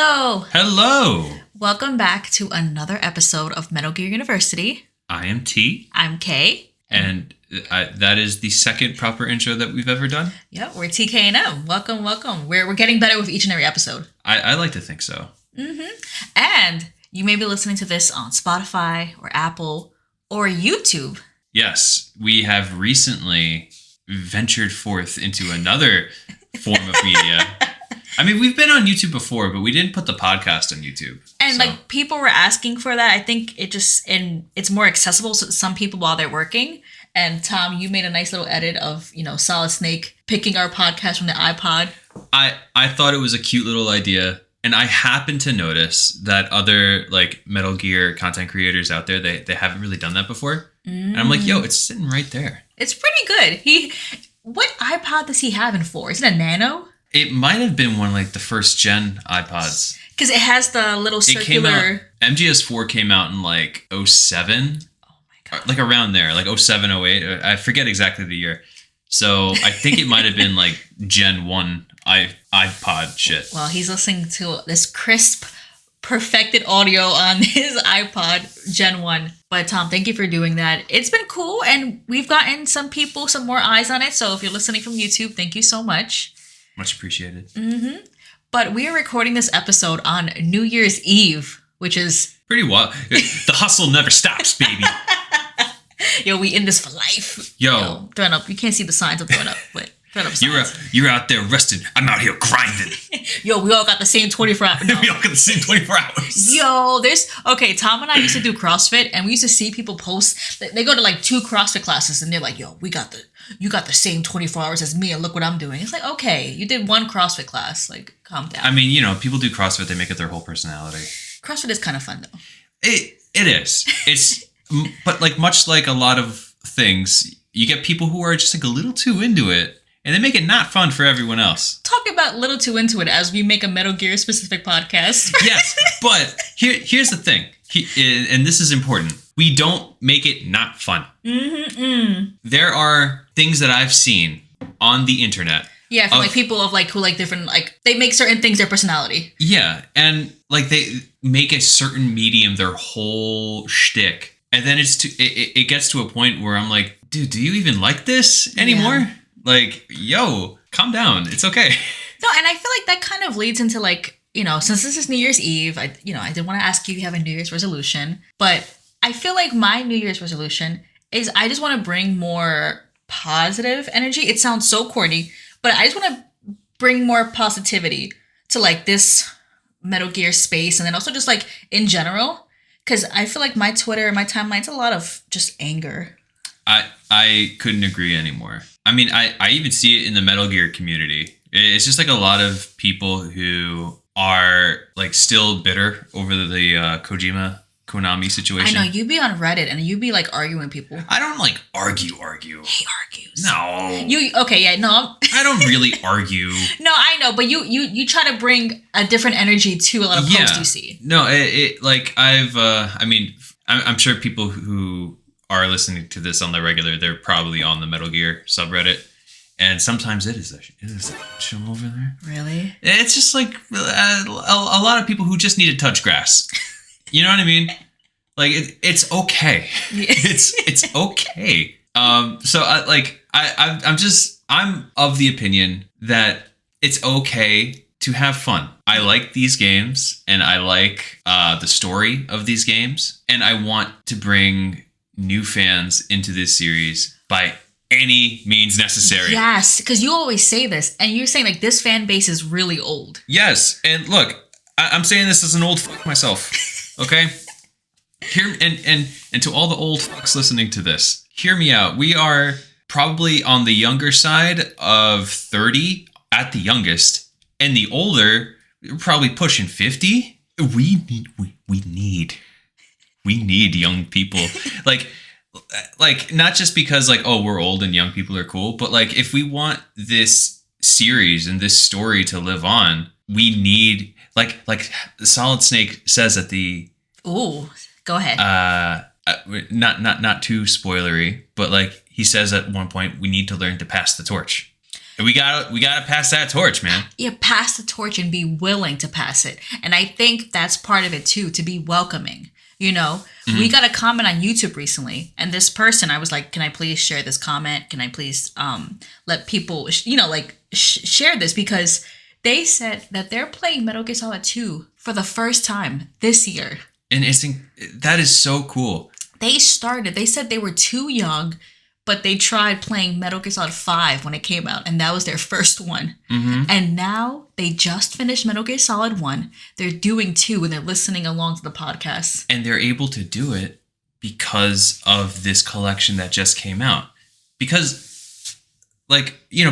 Hello. Hello. Welcome back to another episode of Metal Gear University. I am T. I'm Kay. And that is the second proper intro that we've ever done. Yeah, we're TK&M. Welcome. We're getting better with each and every episode. I like to think so. And you may be listening to this on Spotify or Apple or YouTube. Yes, we have recently ventured forth into another form of media. I mean, we've been on YouTube before, but we didn't put the podcast on YouTube. And people were asking for that. I think it's more accessible to some people while they're working. And Tom, you made a nice little edit of, Solid Snake picking our podcast from the iPod. I thought it was a cute little idea. And I happened to notice that other Metal Gear content creators out there, they haven't really done that before. And I'm like, yo, it's sitting right there. It's pretty good. What iPod does he have in for? Is it a Nano? It might have been one the first gen iPods. Because it has the little circular... MGS4 came out in 07. Oh my god. Around there, 07, 08. I forget exactly the year. So I think it might have been Gen 1 iPod shit. Well, he's listening to this crisp, perfected audio on his iPod Gen 1. But Tom, thank you for doing that. It's been cool, and we've gotten some more eyes on it. So if you're listening from YouTube, thank you so much. Much appreciated. But we are recording this episode on New Year's Eve, which is... pretty wild. The hustle never stops, baby. Yo, we in this for life. Yo. Throwing up. You can't see the signs I'm throwing up, but throwing up signs. You're out there resting. I'm out here grinding. Yo, we all got the same 24 hours. No. We all got the same 24 hours. Yo, Tom and I used to do CrossFit, and we used to see people post. They go to 2 CrossFit classes, and they're like, yo, you got the same 24 hours as me, and look what I'm doing. It's okay, you did 1 CrossFit class. Calm down. I mean, people do CrossFit, they make it their whole personality. CrossFit is kind of fun, though. It is. It's, but much like a lot of things, you get people who are just a little too into it, and they make it not fun for everyone else. Talk about little too into it as we make a Metal Gear specific podcast. Yes, but here's the thing, and this is important. We don't make it not fun. There are things that I've seen on the internet. Yeah, from people who different they make certain things their personality. Yeah, and they make a certain medium their whole shtick, and then it gets to a point where I'm like, dude, do you even like this anymore? Yeah. Yo, calm down. It's okay. No, and I feel that kind of leads into since this is New Year's Eve, I did want to ask you if you have a New Year's resolution, but I feel my New Year's resolution is I just want to bring more positive energy. It sounds so corny, but I just want to bring more positivity to this Metal Gear space, and then also just in general, because I feel my Twitter and my timeline's a lot of just anger. I couldn't agree anymore. I mean, I even see it in the Metal Gear community. It's just a lot of people who are still bitter over the Konami situation. I know, you be on Reddit and you be arguing with people. I don't argue. He argues. No. I don't really argue. No, I know, but you try to bring a different energy to a lot of posts you see. No, I'm sure people who are listening to this on the regular, they're probably on the Metal Gear subreddit. And sometimes it is a chill over there. Really? It's just a lot of people who just need to touch grass. You know what I mean? It's okay. It's okay. So I'm of the opinion that it's okay to have fun. I like these games, and I like the story of these games, and I want to bring new fans into this series by any means necessary. Yes, because you always say this, and you're saying this fan base is really old. Yes, and look, I'm saying this as an old fuck myself. Okay? Here and to all the old fucks listening to this, hear me out. We are probably on the younger side of 30 at the youngest, and the older, we're probably pushing 50. We need young people. Not just because we're old and young people are cool, but if we want this series and this story to live on, we need Solid Snake says at the... Ooh, go ahead. Not too spoilery, but he says at one point, we need to learn to pass the torch. And we gotta pass that torch, man. Yeah, pass the torch and be willing to pass it. And I think that's part of it too, to be welcoming. You know, we got a comment on YouTube recently, and this person, I was like, can I please share this comment? Can I please let people, share this? Because they said that they're playing Metal Gear Solid 2 for the first time this year. And that is so cool. They said they were too young, but they tried playing Metal Gear Solid 5 when it came out, and that was their first one. Mm-hmm. And now they just finished Metal Gear Solid 1. They're doing 2, and they're listening along to the podcast. And they're able to do it because of this collection that just came out. Because,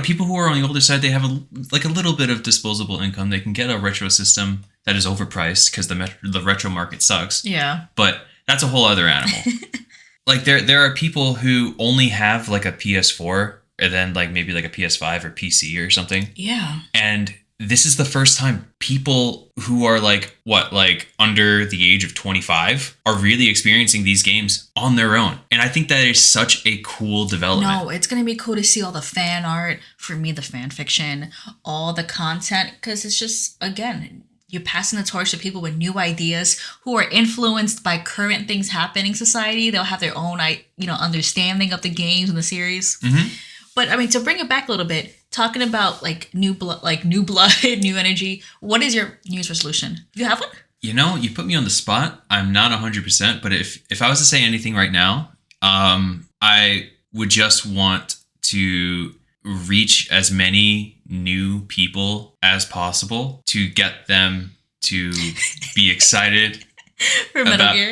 people who are on the older side, they have a little bit of disposable income. They can get a retro system that is overpriced because the retro market sucks. Yeah. But that's a whole other animal. There are people who only have a PS4 and then maybe a PS5 or PC or something. Yeah. And this is the first time people who are under the age of 25 are really experiencing these games on their own. And I think that is such a cool development. No, it's going to be cool to see all the fan art, for me, the fan fiction, all the content, because it's just, again, you're passing the torch to people with new ideas who are influenced by current things happening in society. They'll have their own, understanding of the games and the series. Mm-hmm. But to bring it back a little bit, talking about new blood, new energy. What is your New Year's resolution? You have one? You put me on the spot. I'm not 100%, but if I was to say anything right now, I would just want to reach as many new people as possible to get them to be excited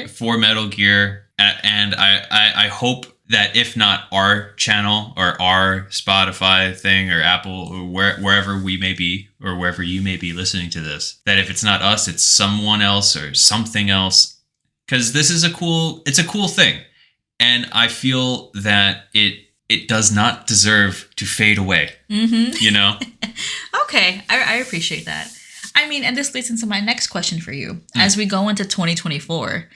for Metal Gear. And I hope that if not our channel or our Spotify thing or Apple or wherever we may be or wherever you may be listening to this, that if it's not us, it's someone else or something else. Because this is a cool thing. And I feel that it does not deserve to fade away. Mm-hmm. Okay, I appreciate that. And this leads into my next question for you. As we go into 2024,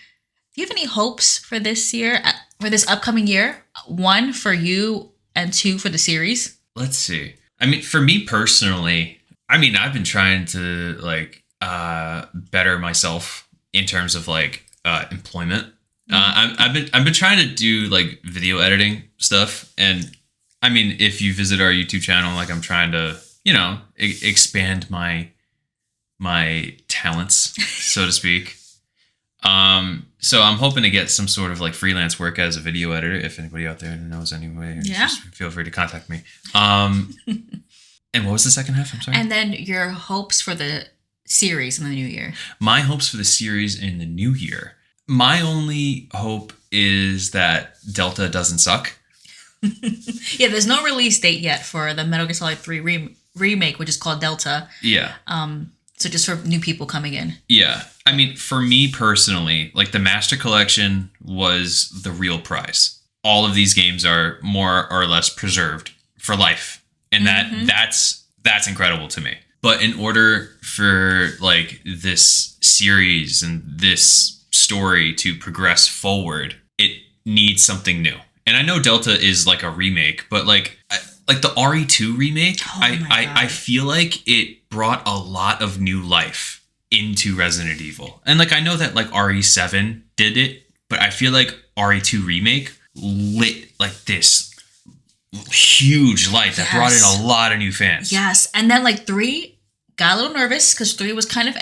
do you have any hopes for this year, for this upcoming year? 1, for you, and 2, for the series? Let's see. For me personally, I've been trying to better myself in terms of employment. I've been trying to do video editing stuff, and if you visit our YouTube channel, I'm trying to expand my talents, so to speak. So I'm hoping to get some sort of freelance work as a video editor. If anybody out there knows anyway, just feel free to contact me. And what was the second half? I'm sorry. And then your hopes for the series in the new year. My hopes for the series in the new year. My only hope is that Delta doesn't suck. Yeah, there's no release date yet for the Metal Gear Solid 3 remake, which is called Delta. Yeah. So just for new people coming in. Yeah. For me personally, the Master Collection was the real prize. All of these games are more or less preserved for life. And that's incredible to me. But in order for this series and this story to progress forward, it needs something new. And I know Delta is a remake, but the RE2 remake, I feel like it brought a lot of new life into Resident Evil. And I know that RE7 did it, but I feel like RE2 remake lit this huge light that brought in a lot of new fans. Yes. And then 3 got a little nervous because 3 was kind of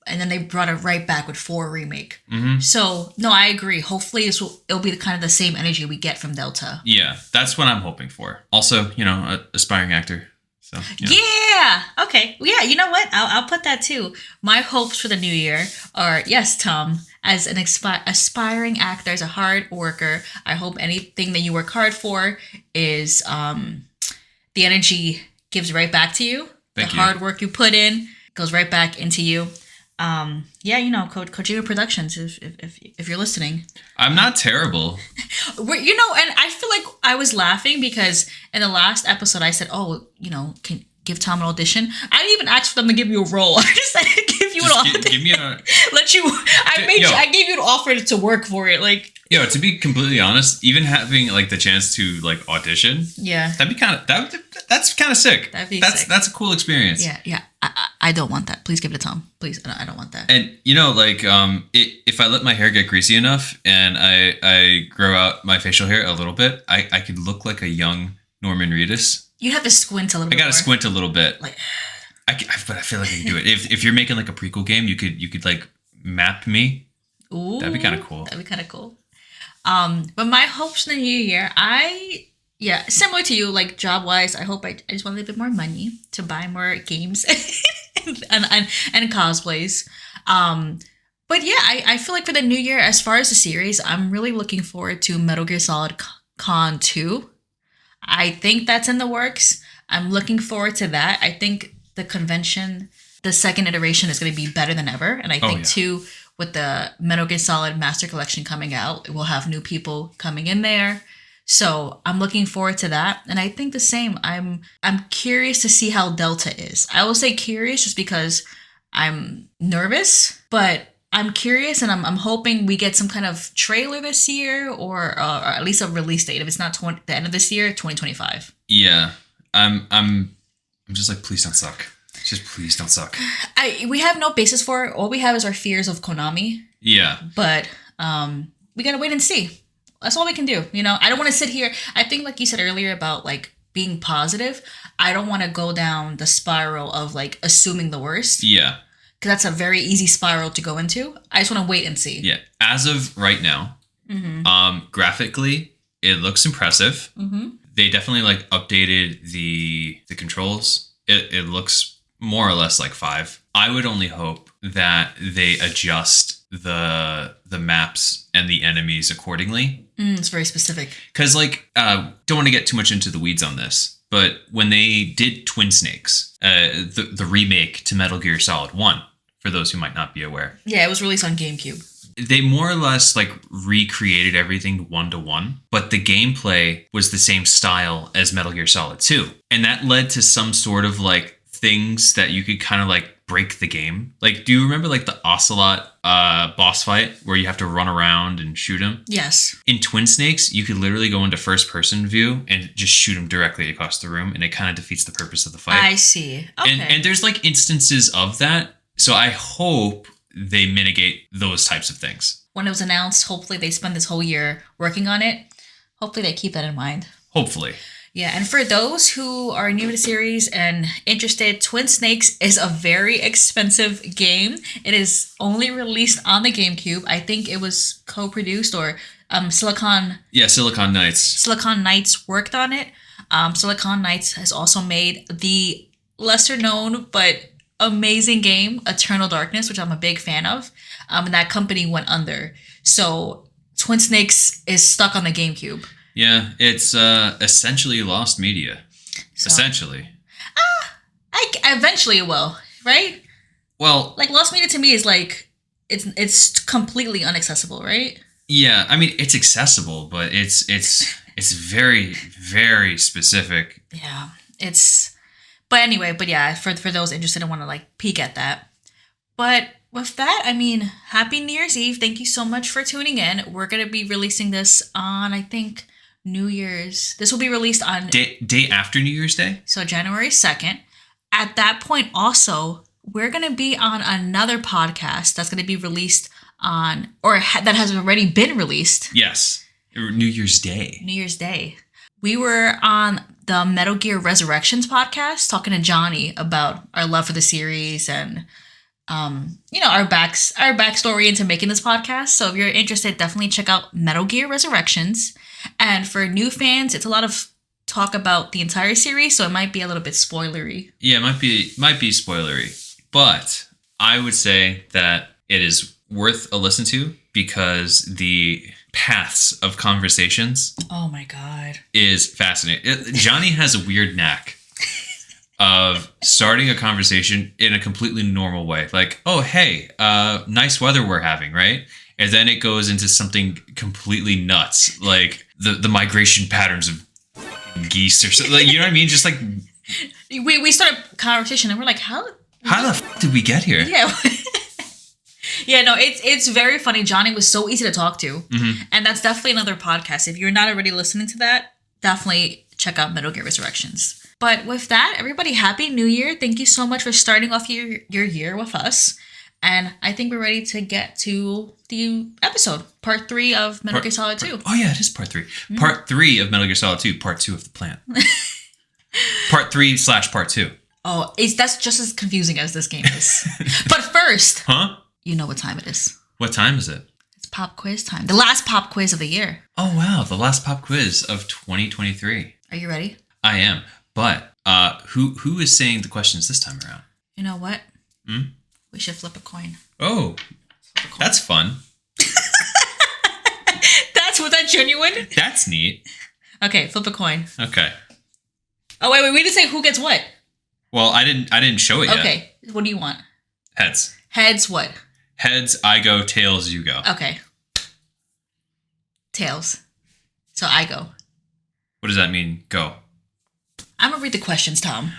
and then they brought it right back with 4 remake. Mm-hmm. So no, I agree. Hopefully it'll be kind of the same energy we get from Delta. Yeah, that's what I'm hoping for. Also, aspiring actor. So yeah. Okay. Yeah. You know what? I'll put that too. My hopes for the new year are, yes, Tom, as an aspiring actor, as a hard worker, I hope anything that you work hard for is the energy gives right back to you. Thank the you. Hard work you put in goes right back into you. Kojima Productions, if you're listening. I'm not terrible. And I feel like I was laughing because in the last episode I said, can give Tom an audition. I didn't even ask for them to give you a role. I just said give you Give me a. Let you. I gave you an offer to work for it. Like. Yo, to be completely honest, even having like the chance to like audition, yeah, that'd be kind of that's kind of sick. Sick. That's a cool experience. Yeah. I don't want that. Please give it to Tom. Please, I don't want that. And like if I let my hair get greasy enough and I grow out my facial hair a little bit, I could look like a young Norman Reedus. You have to squint a little bit. I gotta squint a little bit. Like, but I feel like I can do it. If you're making like a prequel game, you could like map me. Ooh, that'd be kind of cool. But my hopes in the new year, similar to you, like job wise, I hope I just want a little bit more money to buy more games and cosplays. But yeah, I feel like for the new year, as far as the series, I'm really looking forward to Metal Gear Solid Con 2. I think that's in the works. I'm looking forward to that. I think the convention, the second iteration, is going to be better than ever. And I think too, with the Metal Gear Solid Master Collection coming out, we'll have new people coming in there. So I'm looking forward to that. And I think the same. I'm curious to see how Delta is. I will say curious just because I'm nervous, but I'm curious, and I'm hoping we get some kind of trailer this year, or at least a release date. If it's not the end of this year, 2025. Yeah, I'm just like, please don't suck. Just please don't suck. We have no basis for it. All we have is our fears of Konami. Yeah. But we gotta wait and see. That's all we can do. I don't want to sit here. I think, like you said earlier about like being positive, I don't want to go down the spiral of like assuming the worst. Yeah. Because that's a very easy spiral to go into. I just want to wait and see. Yeah. As of right now, graphically, it looks impressive. Mm-hmm. They definitely like updated the controls. It looks more or less like 5. I would only hope that they adjust the maps and the enemies accordingly. It's very specific. Because don't want to get too much into the weeds on this, but when they did Twin Snakes, the remake to Metal Gear Solid 1, for those who might not be aware. Yeah, it was released on GameCube. They more or less like recreated everything 1-to-1, but the gameplay was the same style as Metal Gear Solid 2. And that led to some sort of like things that you could kind of like break the game. Like, do you remember like the Ocelot boss fight where you have to run around and shoot him? Yes. In Twin Snakes, you could literally go into first person view and just shoot him directly across the room, and it kind of defeats the purpose of the fight. I see. Okay. And there's like instances of that. So I hope they mitigate those types of things. When it was announced, hopefully they spend this whole year working on it. Hopefully they keep that in mind. Hopefully. Yeah, and for those who are new to the series and interested, Twin Snakes is a very expensive game. It is only released on the GameCube. I think it was co-produced, or Silicon... Yeah, Silicon Knights. Silicon Knights worked on it. Silicon Knights has also made the lesser known but amazing game Eternal Darkness, which I'm a big fan of. And that company went under. So Twin Snakes is stuck on the GameCube. Yeah, it's essentially lost media. So, essentially. Eventually it will, right? Well, like lost media to me is like it's completely inaccessible, right? Yeah, I mean it's accessible, but it's very, very specific. Yeah, but anyway, for those interested, I want to like peek at that. But with that, I mean, happy New Year's Eve. Thank you so much for tuning in. We're going to be releasing this on, I think, New Year's. This will be released on... Day after New Year's Day? So January 2nd. At that point, also, we're going to be on another podcast that's going to be released on... that has already been released. Yes. New Year's Day. New Year's Day. We were on the Metal Gear Resurrections podcast talking to Johnny about our love for the series and... our backstory into making this podcast. So if you're interested, definitely check out Metal Gear Resurrections. And for new fans, it's a lot of talk about the entire series, so it might be a little bit spoilery. Yeah, it might be spoilery. But I would say that it is worth a listen to because the paths of conversations, oh my god, is fascinating. Johnny has a weird knack of starting a conversation in a completely normal way. Like, oh, hey, nice weather we're having, right? And then it goes into something completely nuts, like the migration patterns of geese or something. Like, you know what I mean? Just like... We start a conversation and we're like, how the f*** did we get here? Yeah. Yeah, no, it's very funny. Johnny was so easy to talk to. Mhm. And that's definitely another podcast. If you're not already listening to that, definitely check out Metal Gear Resurrections. But with that, everybody, Happy New Year. Thank you so much for starting off your year with us. And I think we're ready to get to the episode, part 3 of Metal Gear Solid 2. Oh yeah, it is part 3. Part 3 of Metal Gear Solid 2, part 2 of the plan. Part 3/part 2. Oh, that's just as confusing as this game is. But first, Huh? you know what time it is. What time is it? It's pop quiz time. The last pop quiz of the year. Oh wow, the last pop quiz of 2023. Are you ready? I am. But who is saying the questions this time around? You know what? Hmm? We should flip a coin. Oh, that's fun. Was that genuine? That's neat. Okay, flip a coin. Okay. Oh wait, we didn't say who gets what. Well, I didn't show it yet. Okay, what do you want? Heads. Heads what? Heads, I go. Tails, you go. Okay. Tails. So I go. What does that mean? Go. I'm gonna read the questions, Tom.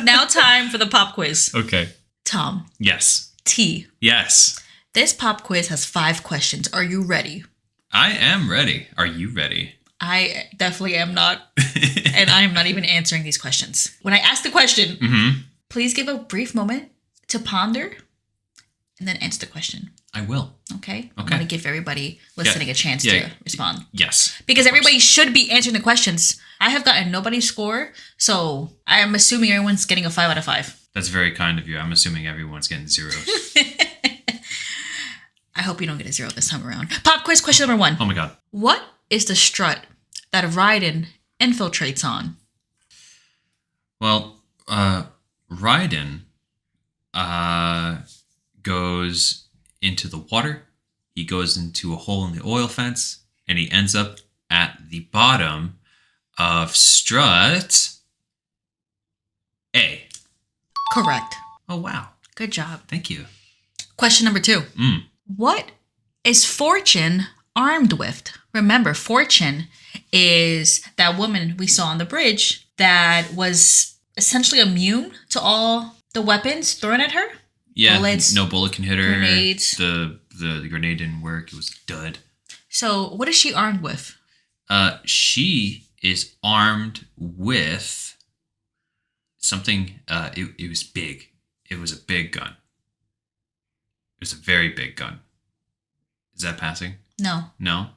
Now time for the pop quiz. Okay. Tom. Yes. T. Yes. This pop quiz has 5 questions. Are you ready? I am ready. Are you ready? I definitely am not. And I am not even answering these questions. When I ask the question, please give a brief moment to ponder and then answer the question. I will. Okay? I want to give everybody listening a chance Yeah. to respond. Yes. Because everybody should be answering the questions. I have gotten nobody's score, so I am assuming everyone's getting a 5 out of 5. That's very kind of you. I'm assuming everyone's getting zeros. I hope you don't get a 0 this time around. Pop quiz question number 1. Oh my god. What is the strut that Raiden infiltrates on? Well, Raiden goes into the water. He goes into a hole in the oil fence, and he ends up at the bottom of strut A. Correct. Oh wow. Good job. Thank you. Question number 2. What is Fortune armed with? Remember, Fortune is that woman we saw on the bridge that was essentially immune to all the weapons thrown at her. Yeah, Bullets, no bullet can hit her. grenades. The grenade didn't work. It was dud. So what is she armed with? She is armed with something. It was big. It was a big gun. It was a very big gun. Is that passing? No. No.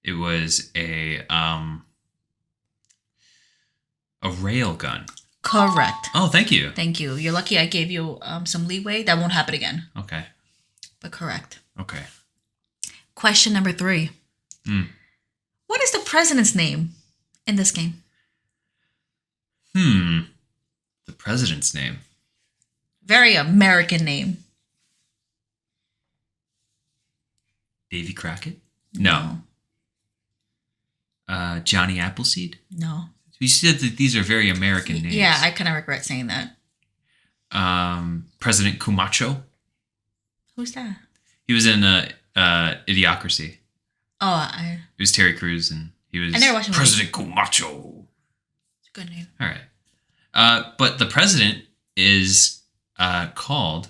It was a rail gun. Correct. Oh, thank you. Thank you. You're lucky I gave you some leeway. That won't happen again. Okay. But correct. Okay. Question number 3. What is the president's name in this game? The president's name. Very American name. Davy Crockett? No. Johnny Appleseed? No. You said that these are very American names. Yeah, I kind of regret saying that. President Camacho. Who's that? He was in Idiocracy. Oh, It was Terry Crews, and he was I never watched the movie. President Camacho. It's a good name. All right. But the president is called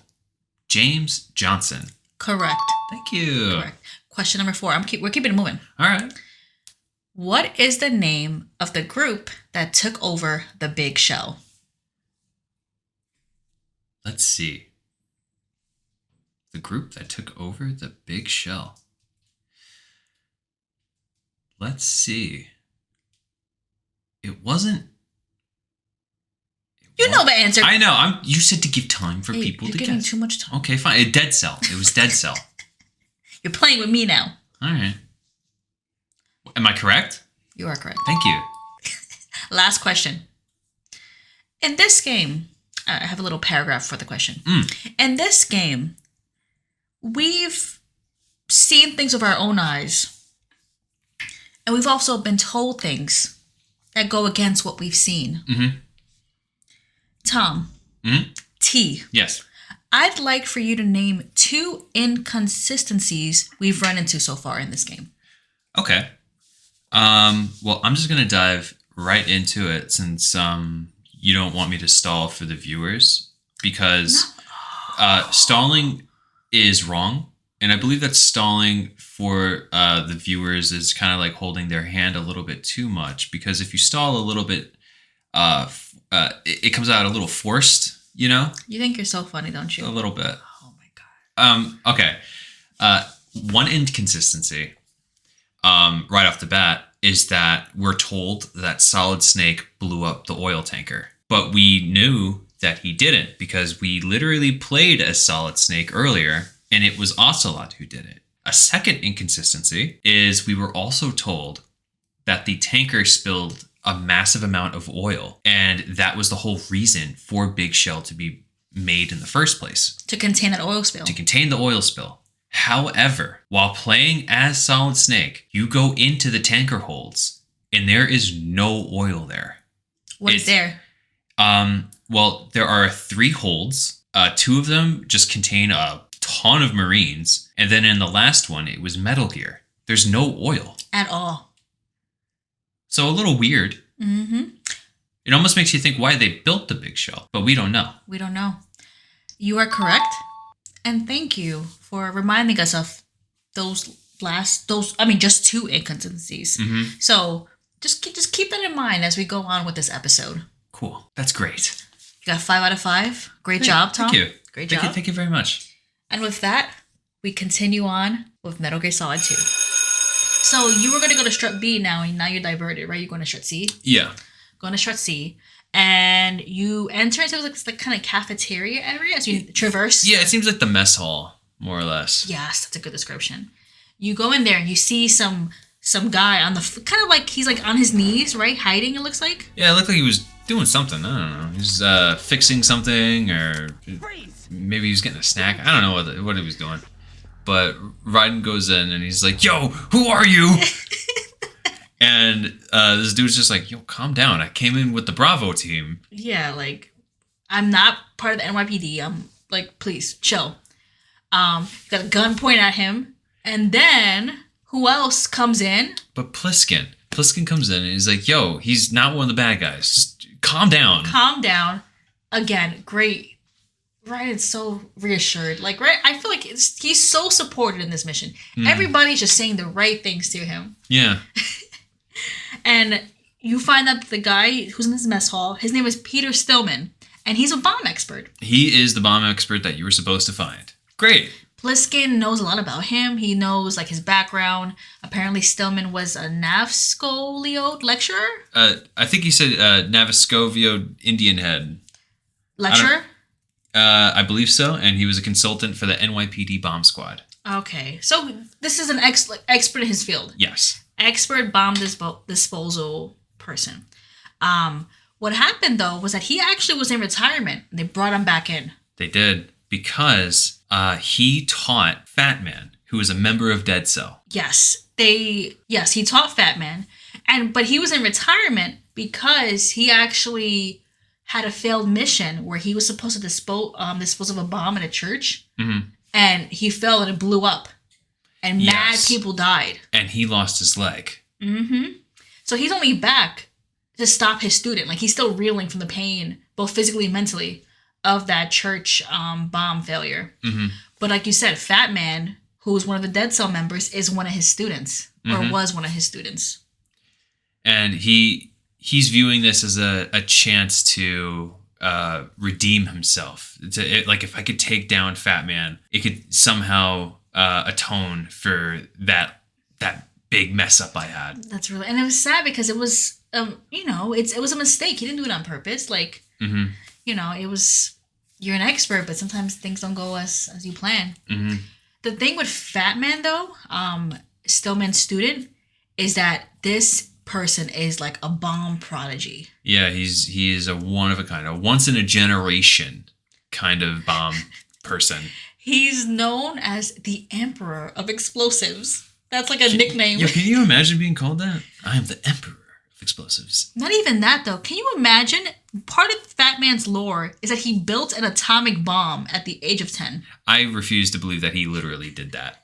James Johnson. Correct. Thank you. Correct. Question number 4. We're keeping it moving. All right. What is the name of the group that took over the Big Shell? Let's see. The group that took over the Big Shell. Let's see. It wasn't. You know the answer. I know. You said to give time for people you're to giving guess. too much time. Okay, fine. Dead Cell. It was Dead Cell. You're playing with me now. All right. Am I correct? You are correct. Thank you. Last question. In this game, I have a little paragraph for the question. In this game, we've seen things with our own eyes, and we've also been told things that go against what we've seen. Tom, T, Yes. I'd like for you to name 2 inconsistencies we've run into so far in this game. Okay. Well, I'm just gonna dive right into it since you don't want me to stall for the viewers because stalling is wrong. And I believe that stalling for the viewers is kind of like holding their hand a little bit too much, because if you stall a little bit, it comes out a little forced, you know? You think you're so funny, don't you? A little bit. Oh my god. Okay. One inconsistency right off the bat is that we're told that Solid Snake blew up the oil tanker. But we knew that he didn't, because we literally played as Solid Snake earlier, and it was Ocelot who did it. A second inconsistency is we were also told that the tanker spilled a massive amount of oil, and that was the whole reason for Big Shell to be made in the first place. To contain that oil spill. To contain the oil spill. However, while playing as Solid Snake, you go into the tanker holds, and there is no oil there. What is there? Well, there are 3 holds. 2 of them just contain a ton of Marines. And then in the last one, it was Metal Gear. There's no oil. At all. So a little weird. Mm-hmm. It almost makes you think why they built the Big Shell, but we don't know. We don't know. You are correct. And thank you for reminding us of just 2 inconsistencies. Mm-hmm. So just keep that in mind as we go on with this episode. Cool. That's great. You got 5 out of 5. Great job, Tom. Thank you. Great job. Thank you very much. And with that, we continue on with Metal Gear Solid 2. So you were going to go to Strut B now, and now you're diverted, right? You're going to Strut C? Yeah. Going to Strut C. And you enter into this kind of cafeteria area as you traverse. Yeah, it seems like the mess hall, more or less. Yes, that's a good description. You go in there and you see some guy on the kind of like he's like on his knees, right? Hiding, it looks like. Yeah, it looked like he was doing something. I don't know. He's fixing something, or maybe he was getting a snack. I don't know what he was doing. But Raiden goes in and he's like, "Yo, who are you?" And this dude's just like, "Yo, calm down. I came in with the Bravo team." Yeah, like, I'm not part of the NYPD. I'm like, please, chill. Got a gun pointed at him. And then, who else comes in? But Pliskin. Pliskin comes in and he's like, "Yo, he's not one of the bad guys. Just calm down." Calm down. Again, great. Ryan's so reassured. Like, right, I feel like he's so supported in this mission. Everybody's just saying the right things to him. Yeah. And you find out that the guy who's in this mess hall, his name is Peter Stillman, and he's a bomb expert. He is the bomb expert that you were supposed to find. Great. Pliskin knows a lot about him. He knows, like, his background. Apparently, Stillman was a Navscolio lecturer? I think he said Naviscovio Indian Head. Lecturer? I believe so, and he was a consultant for the NYPD bomb squad. Okay, so this is an expert in his field. Yes. Expert bomb disposal person. What happened, though, was that he actually was in retirement. They brought him back in. They did, because he taught Fat Man, who was a member of Dead Cell. Yes, he taught Fat Man, but he was in retirement because he actually had a failed mission where he was supposed to dispose of a bomb in a church, and he fell and it blew up, and mad people died. And he lost his leg. So he's only back to stop his student. Like, he's still reeling from the pain, both physically and mentally, of that church bomb failure. But like you said, Fat Man, who was one of the Dead Cell members, is one of his students, or was one of his students. And he's viewing this as a chance to redeem himself. Like, if I could take down Fat Man, it could somehow atone for that big mess up I had. That's really, and it was sad because it was, it was a mistake. He didn't do it on purpose. Like, it was, you're an expert, but sometimes things don't go as you plan. The thing with Fat Man, though, Stillman's student, is that this person is like a bomb prodigy. Yeah, he is a one of a kind, a once in a generation kind of bomb person. He's known as the Emperor of Explosives. That's like a nickname. Yeah, can you imagine being called that? I am the Emperor of Explosives. Not even that, though. Can you imagine? Part of Fat Man's lore is that he built an atomic bomb at the age of 10. I refuse to believe that he literally did that.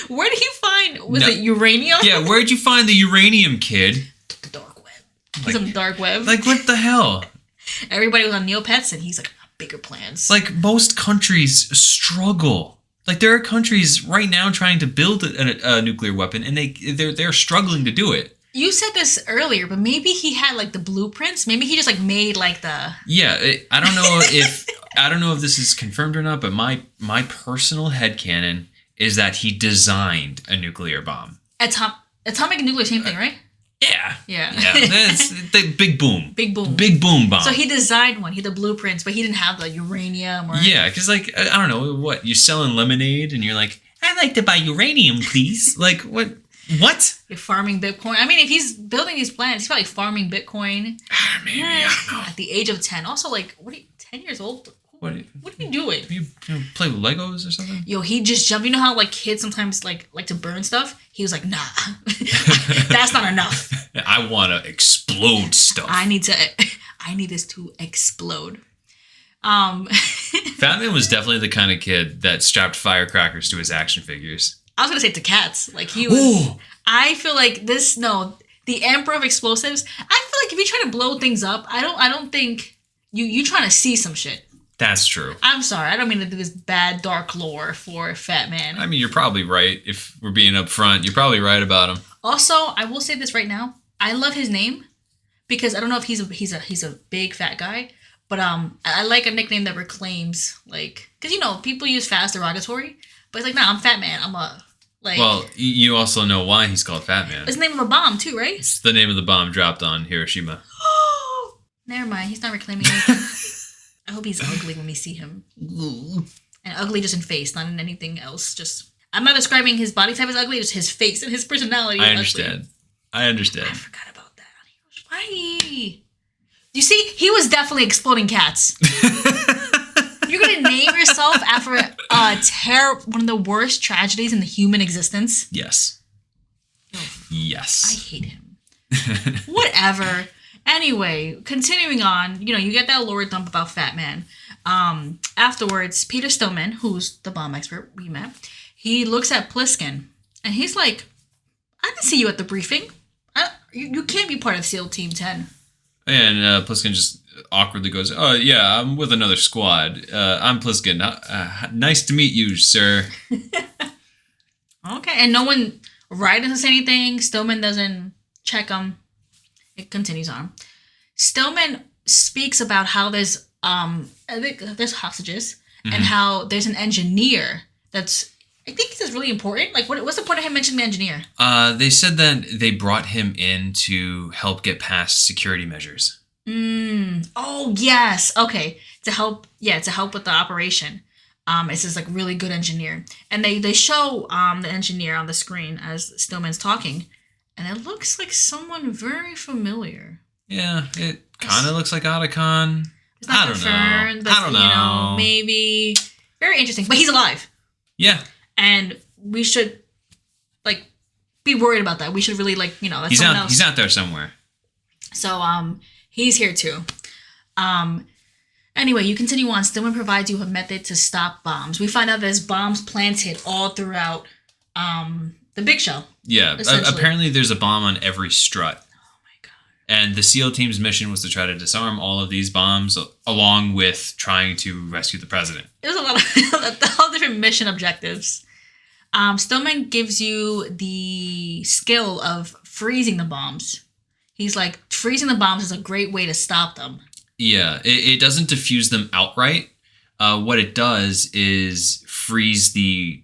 Where did he find? Was it uranium? Yeah, where'd you find the uranium, kid? The dark web. Some dark web. Like, what the hell? Everybody was on Neopets, and he's like, bigger plans. Like, most countries struggle Like there are countries right now trying to build a nuclear weapon, and they're struggling to do it. You said this earlier, but maybe he had like the blueprints. Maybe he just like made like the. Yeah, I don't know if this is confirmed or not, but my personal headcanon is that he designed a nuclear bomb. Atomic and nuclear, same thing, right? Yeah. Yeah. That's the big boom. Big boom. Big boom bomb. So he designed one. He had the blueprints, but he didn't have the uranium or. Yeah, because like I don't know what you're selling lemonade, and you're like, I'd like to buy uranium, please. Like what? What? You're farming Bitcoin. I mean, if he's building these plants, he's probably farming Bitcoin. Maybe I don't know. At the age of 10. Also, like, what are you, 10 years old? What are you doing? You play with Legos or something? Yo, he just jumped. You know how like kids sometimes like to burn stuff? He was like, nah, that's not enough. I want to explode stuff. I need this to explode. Fat Man was definitely the kind of kid that strapped firecrackers to his action figures. I was gonna say to cats. Like he was. Ooh. I feel like the Emperor of Explosives. I feel like if you're trying to blow things up, I don't think you trying to see some shit. That's true. I'm sorry. I don't mean to do this bad dark lore for Fat Man. I mean, you're probably right. If we're being upfront, you're probably right about him. Also, I will say this right now. I love his name because I don't know if he's a big fat guy, but I like a nickname that reclaims like because people use fat as derogatory, but it's like nah, I'm Fat Man. I'm a like. Well, you also know why he's called Fat Man. It's the name of a bomb too, right? It's the name of the bomb dropped on Hiroshima. Never mind. He's not reclaiming anything. I hope he's ugly when we see him. And ugly just in face, not in anything else. Just I'm not describing his body type as ugly, just his face and his personality. I understand. I forgot about that. Why? You see, he was definitely exploding cats. You're gonna name yourself after one of the worst tragedies in the human existence? Yes. I Yes. hate him. Whatever. Anyway, continuing on, you get that lore dump about Fat Man. Afterwards, Peter Stillman, who's the bomb expert we met, he looks at Pliskin, and he's like, I didn't see you at the briefing. You can't be part of SEAL Team 10. And Pliskin just awkwardly goes, oh, yeah, I'm with another squad. I'm Pliskin. Nice to meet you, sir. Okay, and no one, Ryan doesn't say anything. Stillman doesn't check him. It continues on. Stillman speaks about how there's hostages and how there's an engineer that's I think this is really important. Like what's the point of him mentioning the engineer? They said that they brought him in to help get past security measures. Oh yes. Okay. To help with the operation. It's this like really good engineer. And they show the engineer on the screen as Stillman's talking. And it looks like someone very familiar. Yeah, it kind of looks like Otacon. It's not confirmed, but I don't know. Maybe. Very interesting. But he's alive. Yeah. And we should, be worried about that. We should really, that's he's someone out, else. He's out there somewhere. So, he's here too. Anyway, you continue on. Stillman provides you a method to stop bombs. We find out there's bombs planted all throughout, the Big Show. Yeah, apparently there's a bomb on every strut. Oh my god. And the SEAL team's mission was to try to disarm all of these bombs along with trying to rescue the president. There's a lot of different mission objectives. Stillman gives you the skill of freezing the bombs. He's like, freezing the bombs is a great way to stop them. Yeah, it doesn't defuse them outright. What it does is freeze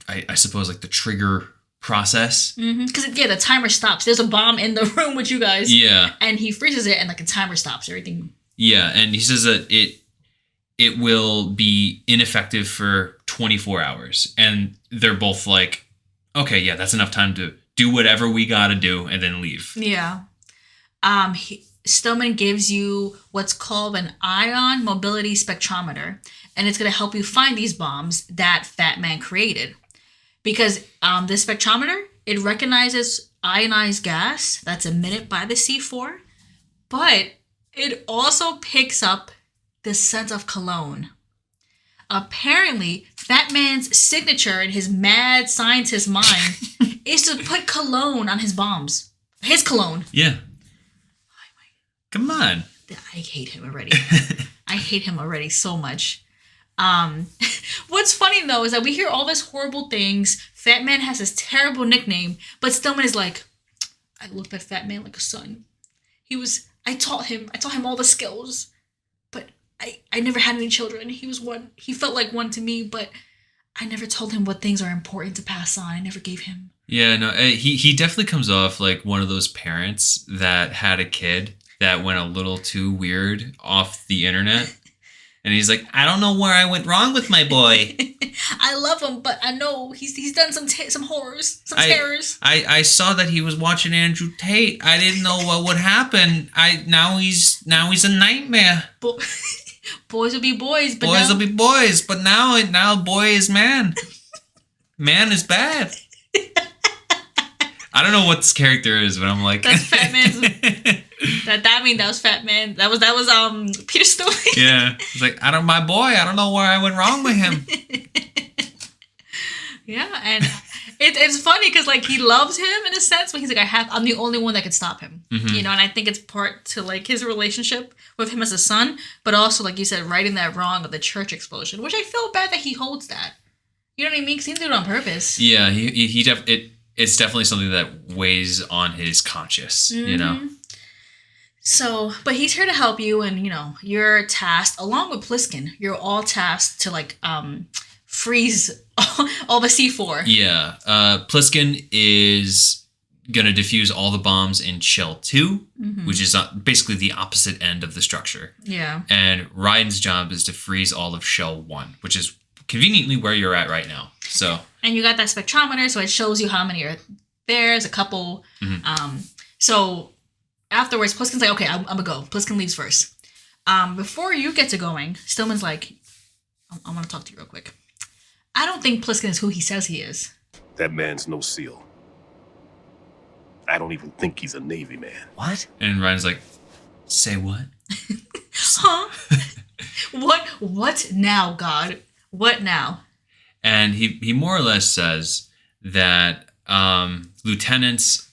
I suppose, the trigger process. Because the timer stops. There's a bomb in the room with you guys. Yeah. And he freezes it and the timer stops. Everything. Yeah, and he says that it will be ineffective for 24 hours. And they're both like, okay, yeah, that's enough time to do whatever we gotta do and then leave. Yeah. Stillman gives you what's called an ion mobility spectrometer. And it's going to help you find these bombs that Fat Man created. Because this spectrometer, it recognizes ionized gas that's emitted by the C4, but it also picks up the scent of cologne. Apparently, Fat Man's signature in his mad scientist mind is to put cologne on his bombs. His cologne. Yeah. Come on. I hate him already. I hate him already so much. What's funny though is that we hear all these horrible things. Fat Man has this terrible nickname, but Stillman is like, I looked at Fat Man like a son. I taught him all the skills, but I never had any children. He felt like one to me, but I never told him what things are important to pass on. I never gave him. Yeah, no, he definitely comes off like one of those parents that had a kid that went a little too weird off the internet. And he's like, I don't know where I went wrong with my boy. I love him, but I know he's done some horrors, some terrors. I saw that he was watching Andrew Tate. I didn't know what would happen. Now he's a nightmare. Boys will be boys, but boys will be boys. But now boy is man. Man is bad. I don't know what this character is, but I'm like, that's Fat Man's. that was Fat Man. That was Peter Storey. Yeah, it's like my boy. I don't know where I went wrong with him. Yeah, and it's funny because like he loves him in a sense, but he's like, I'm the only one that can stop him. Mm-hmm. You know, and I think it's part to like his relationship with him as a son, but also like you said, righting that wrong of the church explosion, which I feel bad that he holds that. You know what I mean? Because he didn't do it on purpose. Yeah, it's definitely something that weighs on his conscience, you know? So, but he's here to help you, and, you know, you're tasked, along with Pliskin, you're all tasked to, like, freeze all the C4. Yeah. Pliskin is going to defuse all the bombs in Shell 2, which is basically the opposite end of the structure. Yeah. And Ryan's job is to freeze all of Shell 1, which is conveniently where you're at right now. So... And you got that spectrometer, so it shows you how many are there. There's a couple. So afterwards, Pliskin's like, okay, I'm gonna go. Pliskin leaves first. Before you get to going, Stillman's like, I want to talk to you real quick. I don't think Pliskin is who he says he is. That man's no SEAL. I don't even think he's a Navy man. What? And Ryan's like, say what? Huh? What now, God? What now? And he more or less says that lieutenants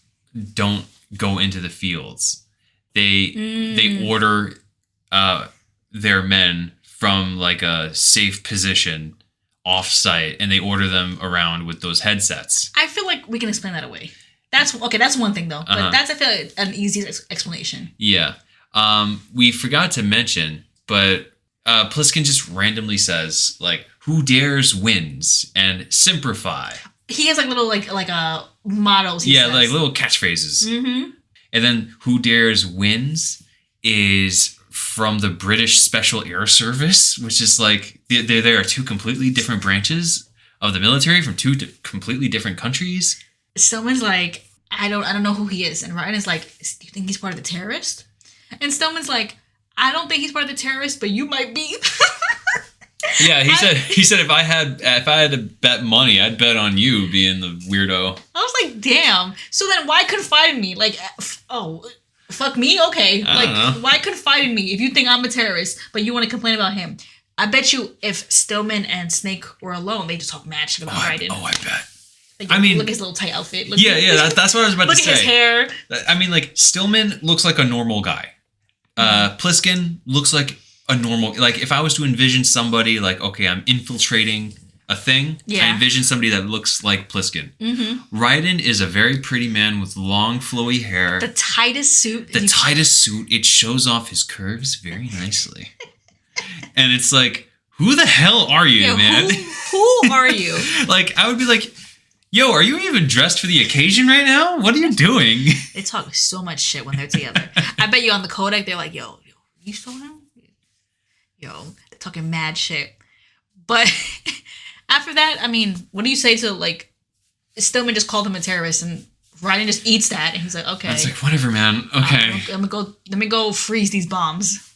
don't go into the fields. They order their men from like a safe position off-site, and they order them around with those headsets. I feel like we can explain that away. That's one thing though, but that's I feel like an easy explanation. Yeah. We forgot to mention, but Pliskin just randomly says like, "Who dares wins," and "Simplify." He has like little like mottos. Yeah, like little catchphrases. And then "Who dares wins" is from the British Special Air Service, which is like there are two completely different branches of the military from two completely different countries. Stillman's like, I don't know who he is, and Ryan is like, do you think he's part of the terrorist? And Stillman's like, I don't think he's part of the terrorist, but you might be. Yeah, he said if I had to bet money, I'd bet on you being the weirdo. I was like, damn. So then why confide in me? Like, fuck me? Okay. Like, why confide in me if you think I'm a terrorist, but you want to complain about him? I bet you if Stillman and Snake were alone, they just talk mad shit about Raiden. I bet. Like, I mean, look at his little tight outfit. That's what I was about to say. Look at his hair. I mean, like, Stillman looks like a normal guy. Pliskin looks like a normal, like, if I was to envision somebody like, okay, I'm infiltrating a thing, I envision somebody that looks like Pliskin. Raiden is a very pretty man with long, flowy hair. The tightest suit. It shows off his curves very nicely. And it's like, who the hell are you, man? Who are you? Like, I would be like, yo, are you even dressed for the occasion right now? What are you doing? They talk so much shit when they're together. I bet you on the Kodak, they're like, yo, you saw him? Yo, they're talking mad shit. But after that, I mean, what do you say to, like, Stillman just called him a terrorist, and Raiden just eats that, and he's like, okay. It's like, whatever, man. Okay. Let me go freeze these bombs.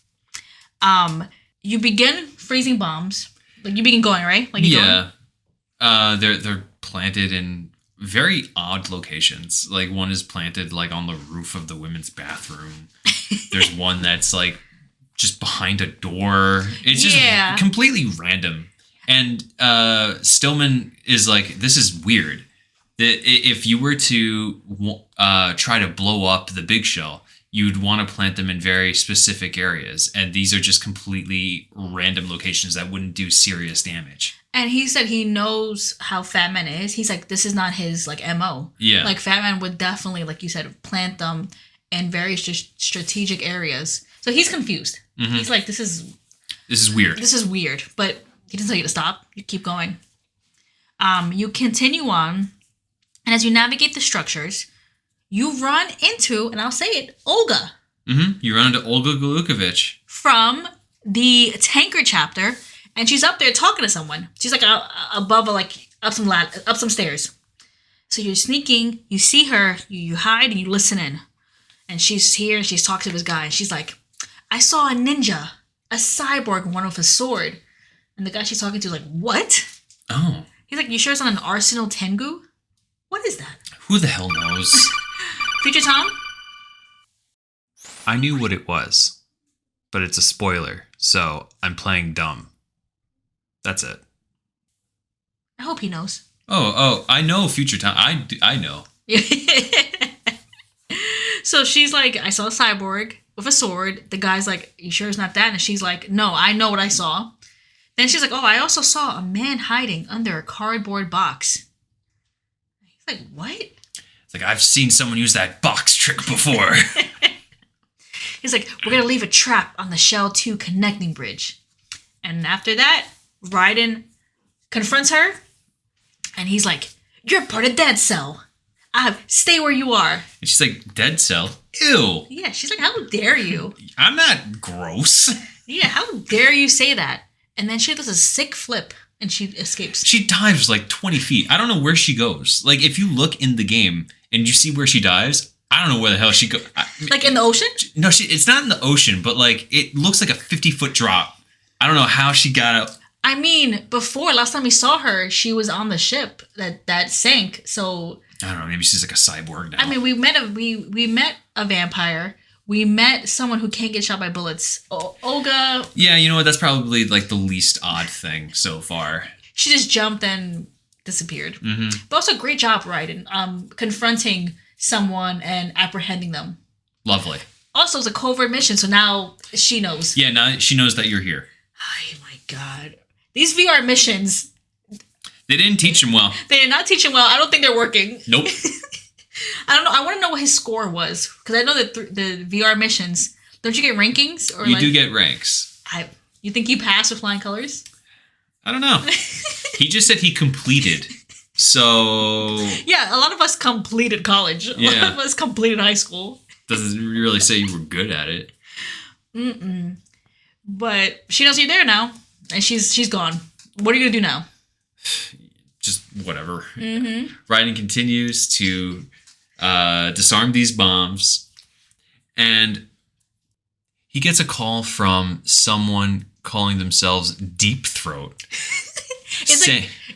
You begin freezing bombs. Like, you begin going, right? Like, They're planted in very odd locations. Like, one is planted like on the roof of the women's bathroom. There's one that's like just behind a door. It's just completely random. And Stillman is like, this is weird. If you were to try to blow up the big shell, you'd want to plant them in very specific areas. And these are just completely random locations that wouldn't do serious damage. And he said he knows how Fat Man is. He's like, this is not his like MO. Yeah. Like Fat Man would definitely, like you said, plant them in very strategic areas. So he's confused. He's like, this is weird. This is weird. But he doesn't tell you to stop. You keep going. You continue on. And as you navigate the structures, you run into, and I'll say it, Olga. You run into Olga Golukovich. From the Tanker chapter. And she's up there talking to someone. She's like above, like up some stairs. So you're sneaking. You see her. You hide and you listen in. And she's here and she's talking to this guy. And she's like, I saw a ninja, a cyborg, one with a sword. And the guy she's talking to is like, what? Oh. He's like, you sure it's not an Arsenal Tengu? What is that? Who the hell knows? Future Tom? I knew what it was, but it's a spoiler, so I'm playing dumb. That's it. I hope he knows. Oh, I know Future Tom. I know. So she's like, I saw a cyborg with a sword. The guy's like, you sure it's not that? And she's like, no, I know what I saw. Then she's like, oh, I also saw a man hiding under a cardboard box. He's like, what? It's like, I've seen someone use that box trick before. He's like, we're going to leave a trap on the Shell 2 connecting bridge. And after that, Raiden confronts her. And he's like, you're part of Dead Cell. Stay where you are. And she's like, Dead Cell? Ew. Yeah, she's like, how dare you? I'm not gross. Yeah, how dare you say that? And then she does a sick flip and she escapes. She dives like 20 feet. I don't know where she goes. Like, if you look in the game and you see where she dives, I don't know where the hell she goes. Like in the ocean? No, it's not in the ocean, but like, it looks like a 50-foot drop. I don't know how she got out. I mean, last time we saw her, she was on the ship that sank. So I don't know. Maybe she's like a cyborg now. I mean, we met a vampire. We met someone who can't get shot by bullets. Olga. Yeah, you know what? That's probably like the least odd thing so far. She just jumped and disappeared. But also, great job, Raiden, confronting someone and apprehending them. Lovely. Also, it's a covert mission, so now she knows. Yeah, now she knows that you're here. Oh my god, these VR missions. They didn't teach him well. They did not teach him well. I don't think they're working. Nope. I don't know. I want to know what his score was because I know that the VR missions. Don't you get rankings? Or you do get ranks. You think you passed with flying colors? I don't know. He just said he completed. So yeah, a lot of us completed college. A lot of us completed high school. Doesn't really say you were good at it. But she knows you're there now, and she's gone. What are you gonna do now? Just whatever. Raiden continues to disarm these bombs, and he gets a call from someone calling themselves Deep Throat.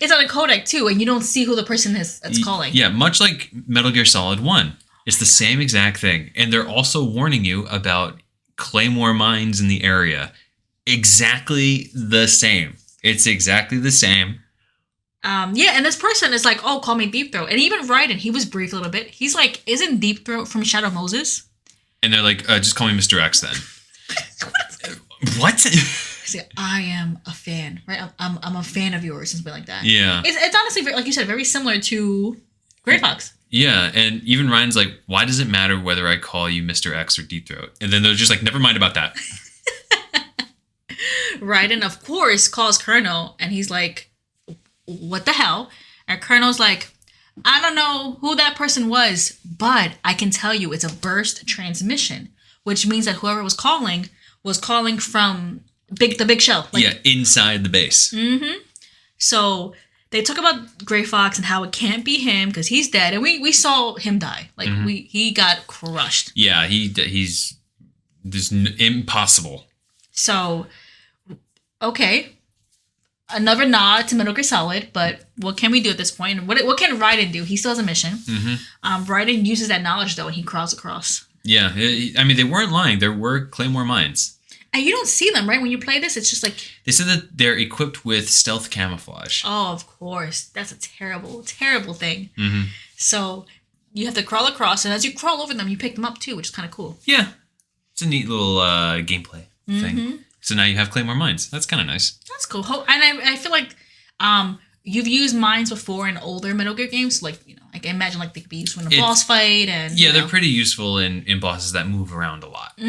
It's on a codec too, and you don't see who the person is that's calling. Yeah, much like Metal Gear Solid 1. It's the same exact thing. And they're also warning you about Claymore mines in the area. Exactly the same. It's exactly the same. Yeah, and this person is like, oh, call me Deep Throat. And even Raiden, he was briefed a little bit. He's like, isn't Deep Throat from Shadow Moses? And they're like, just call me Mr. X then. What? He's like, I am a fan, right? I'm a fan of yours, something like that. Yeah. It's honestly, like you said, very similar to Gray Fox. Yeah, and even Ryan's like, why does it matter whether I call you Mr. X or Deep Throat? And then they're just like, never mind about that. Raiden, of course, calls Colonel, and he's like, what the hell? And Colonel's like, I don't know who that person was, but I can tell you it's a burst transmission, which means that whoever was calling from the big shell. Like, yeah, inside the base. So they talk about Gray Fox and how it can't be him because he's dead, and we saw him die. Like he got crushed. Yeah, he's impossible. So, okay, another nod to Metal Gear Solid, but what can we do at this point? What can Raiden do? He still has a mission. Raiden uses that knowledge though, and he crawls across. Yeah, I mean they weren't lying. There were Claymore mines. And you don't see them, right? When you play this, it's just like... They said that they're equipped with stealth camouflage. Oh, of course. That's a terrible, terrible thing. So you have to crawl across, and as you crawl over them, you pick them up too, which is kind of cool. Yeah. It's a neat little gameplay thing. So now you have Claymore Mines. That's kind of nice. That's cool. And I feel like you've used mines before in older Metal Gear games. Like, I can imagine like they could be used in a boss fight. And yeah, they're pretty useful in bosses that move around a lot.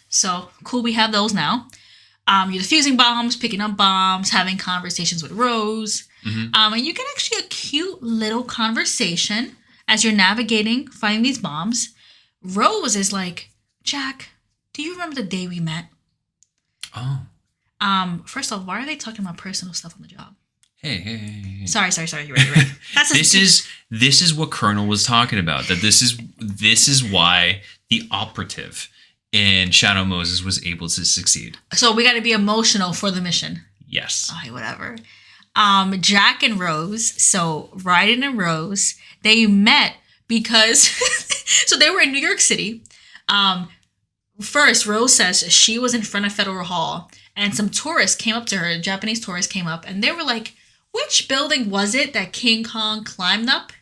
So cool, we have those now. You're defusing bombs, picking up bombs, having conversations with Rose. And you get actually a cute little conversation as you're navigating, finding these bombs. Rose is like, Jack, do you remember the day we met? Oh. First off, why are they talking about personal stuff on the job? Hey. Sorry. You're right. That's this is what Colonel was talking about. That this is why the operative in Shadow Moses was able to succeed. So we got to be emotional for the mission. Yes. All right, whatever. Jack and Rose. So Raiden and Rose, they met because so they were in New York City. First, Rose says she was in front of Federal Hall, and some tourists came up to her. Japanese tourists came up, and they were like, "Which building was it that King Kong climbed up?"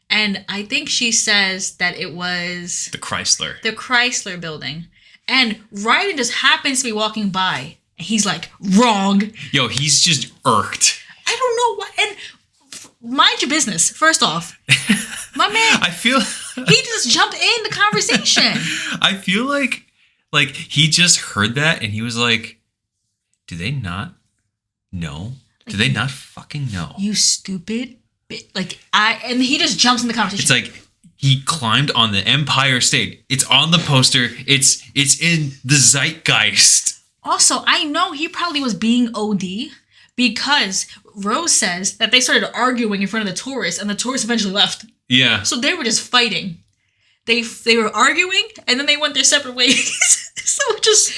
And I think she says that it was the Chrysler building. And Raiden just happens to be walking by, and he's like, "Wrong." Yo, he's just irked. I don't know what. And mind your business. First off, my man. I feel he just jumped in the conversation. I feel like he just heard that and he was like, "Do they not know? Do they not fucking know? You stupid bitch." And he just jumps in the conversation. It's like he climbed on the Empire State. It's on the poster. It's in the zeitgeist. Also, I know he probably was being OD because Rose says that they started arguing in front of the tourists and the tourists eventually left. Yeah. So they were just fighting. They were arguing and then they went their separate ways. So just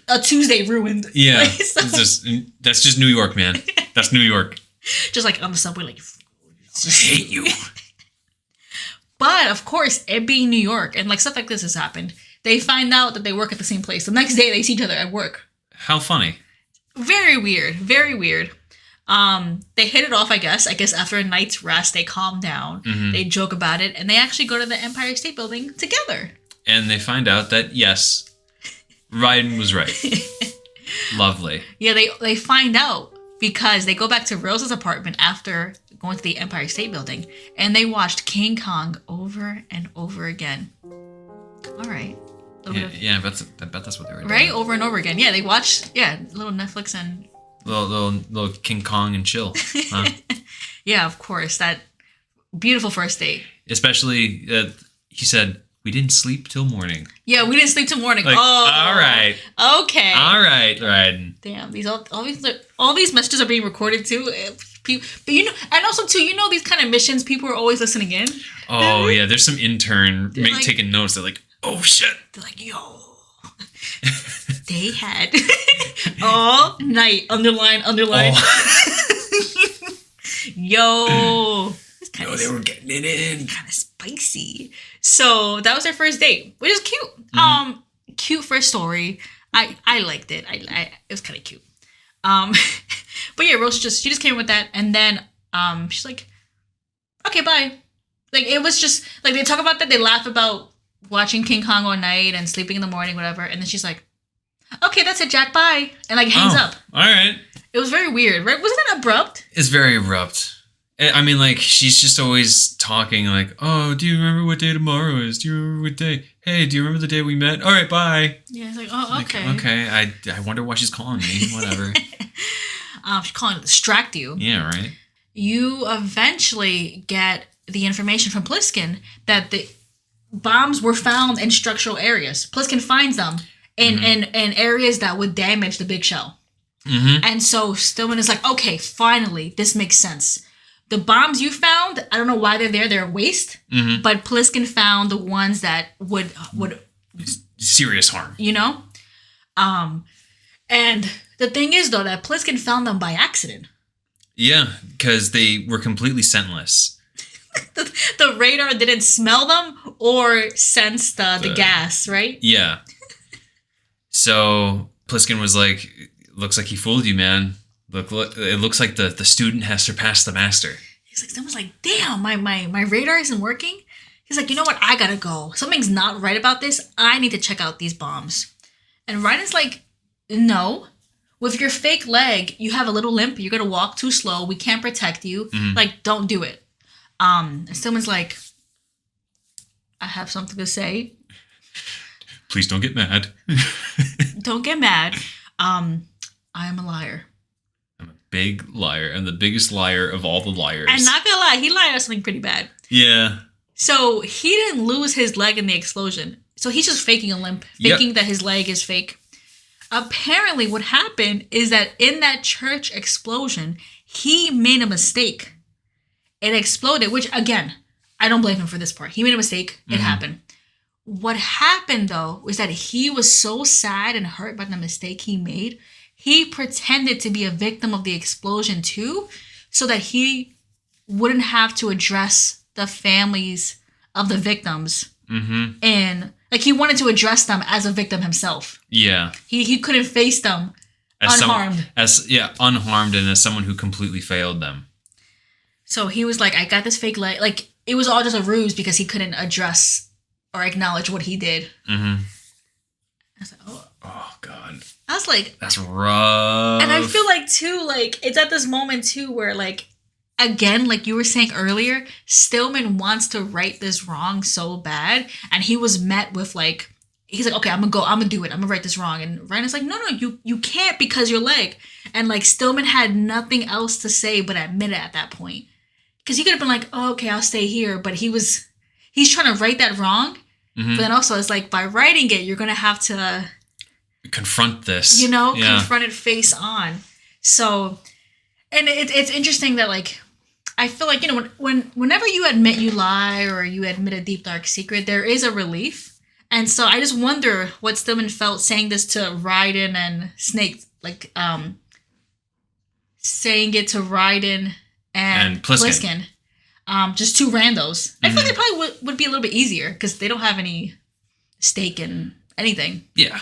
a Tuesday ruined. Yeah. So, that's just New York, man. That's New York. Just like on the subway, like, I hate you. But of course, it being New York and like stuff like this has happened, they find out that they work at the same place. The next day they see each other at work. How funny. Very weird. Very weird. They hit it off, I guess. After a night's rest, they calm down. They joke about it, and they actually go to the Empire State Building together. And they find out that, yes, Raiden was right. Lovely. Yeah, they find out because they go back to Rose's apartment after going to the Empire State Building, and they watched King Kong over and over again. All right. Yeah, I bet that's what they were doing. Right? Over and over again. Yeah, they watched, little Netflix and... Little King Kong and chill. Huh? Yeah, of course. That beautiful first date. Especially, he said, "We didn't sleep till morning." Yeah, we didn't sleep till morning. Like, all right. Okay. All right, Raiden. Damn, all these messages are being recorded too. But and also too, these kind of missions, people are always listening in. Oh yeah, there's some intern taking notes. They're like, "Oh shit." They're like, "Yo." They had all night, underline. Oh. Yo, they were getting it in. Kind of spicy. So that was their first date, which is cute. Cute first story. I liked it. It was kind of cute. But yeah, Rose she just came with that, and then she's like, "Okay, bye." Like it was just like they talk about that. They laugh about watching King Kong all night and sleeping in the morning, whatever. And then she's like, "Okay, that's it, Jack. Bye," and like hangs up. All right. It was very weird, right? Wasn't it abrupt? It's very abrupt. I mean, like, she's just always talking like, "Oh, do you remember what day tomorrow is? Do you remember what day? Hey, do you remember the day we met? All right, bye." Yeah, it's like, "Oh, okay." Like, okay, I wonder why she's calling me. Whatever. She's calling to distract you. Yeah, right. You eventually get the information from Pliskin that the bombs were found in structural areas. Pliskin finds them in areas that would damage the big shell. And so Stillman is like, "Okay, finally, this makes sense. The bombs you found, I don't know why they're there. They're waste. But Pliskin found the ones that would serious harm. And the thing is, though, that Pliskin found them by accident. Yeah, because they were completely scentless. The radar didn't smell them or sense the gas, right? Yeah. So Pliskin was like, "Looks like he fooled you, man. Look, it looks like the student has surpassed the master." He's like, someone's like, "Damn, my radar isn't working." He's like, you know what? I gotta go. Something's not right about this. I need to check out these bombs. And Ryan's like, no. With your fake leg, you have a little limp. You're gonna walk too slow. We can't protect you. Like, don't do it. And someone's like, I have something to say. Please don't get mad. Don't get mad. I am a liar. I'm a big liar. I'm the biggest liar of all the liars. And not gonna lie, he lied on something pretty bad. Yeah. So he didn't lose his leg in the explosion. So he's just faking a limp, faking that his leg is fake. Apparently what happened is that in that church explosion, he made a mistake. It exploded, which again, I don't blame him for this part. He made a mistake. It happened. What happened though was that he was so sad and hurt by the mistake he made. He pretended to be a victim of the explosion too, so that he wouldn't have to address the families of the victims. And like he wanted to address them as a victim himself. Yeah. He couldn't face them unharmed. Unharmed and as someone who completely failed them. So he was like, I got this fake leg. Like it was all just a ruse because he couldn't address or acknowledge what he did. I was like, oh God. I was like, that's rough. And I feel like too, like it's at this moment too where like, again, like you were saying earlier, Stillman wants to right this wrong so bad. And he was met with like, he's like, okay, I'm gonna do it. I'm gonna right this wrong. And Ryan is like, no, you can't because your leg. And like Stillman had nothing else to say but admit it at that point. Because he could have been like, oh, okay, I'll stay here. But he's trying to right that wrong. But then also it's like by writing it, you're gonna have to confront this. Confront it face on. So, and it's interesting that like, I feel like, whenever you admit you lie or you admit a deep, dark secret, there is a relief. And so I just wonder what Stillman felt saying this to Raiden and Snake, like saying it to Raiden and Pliskin. Just two randos. I feel like it probably would be a little bit easier because they don't have any stake in anything. Yeah.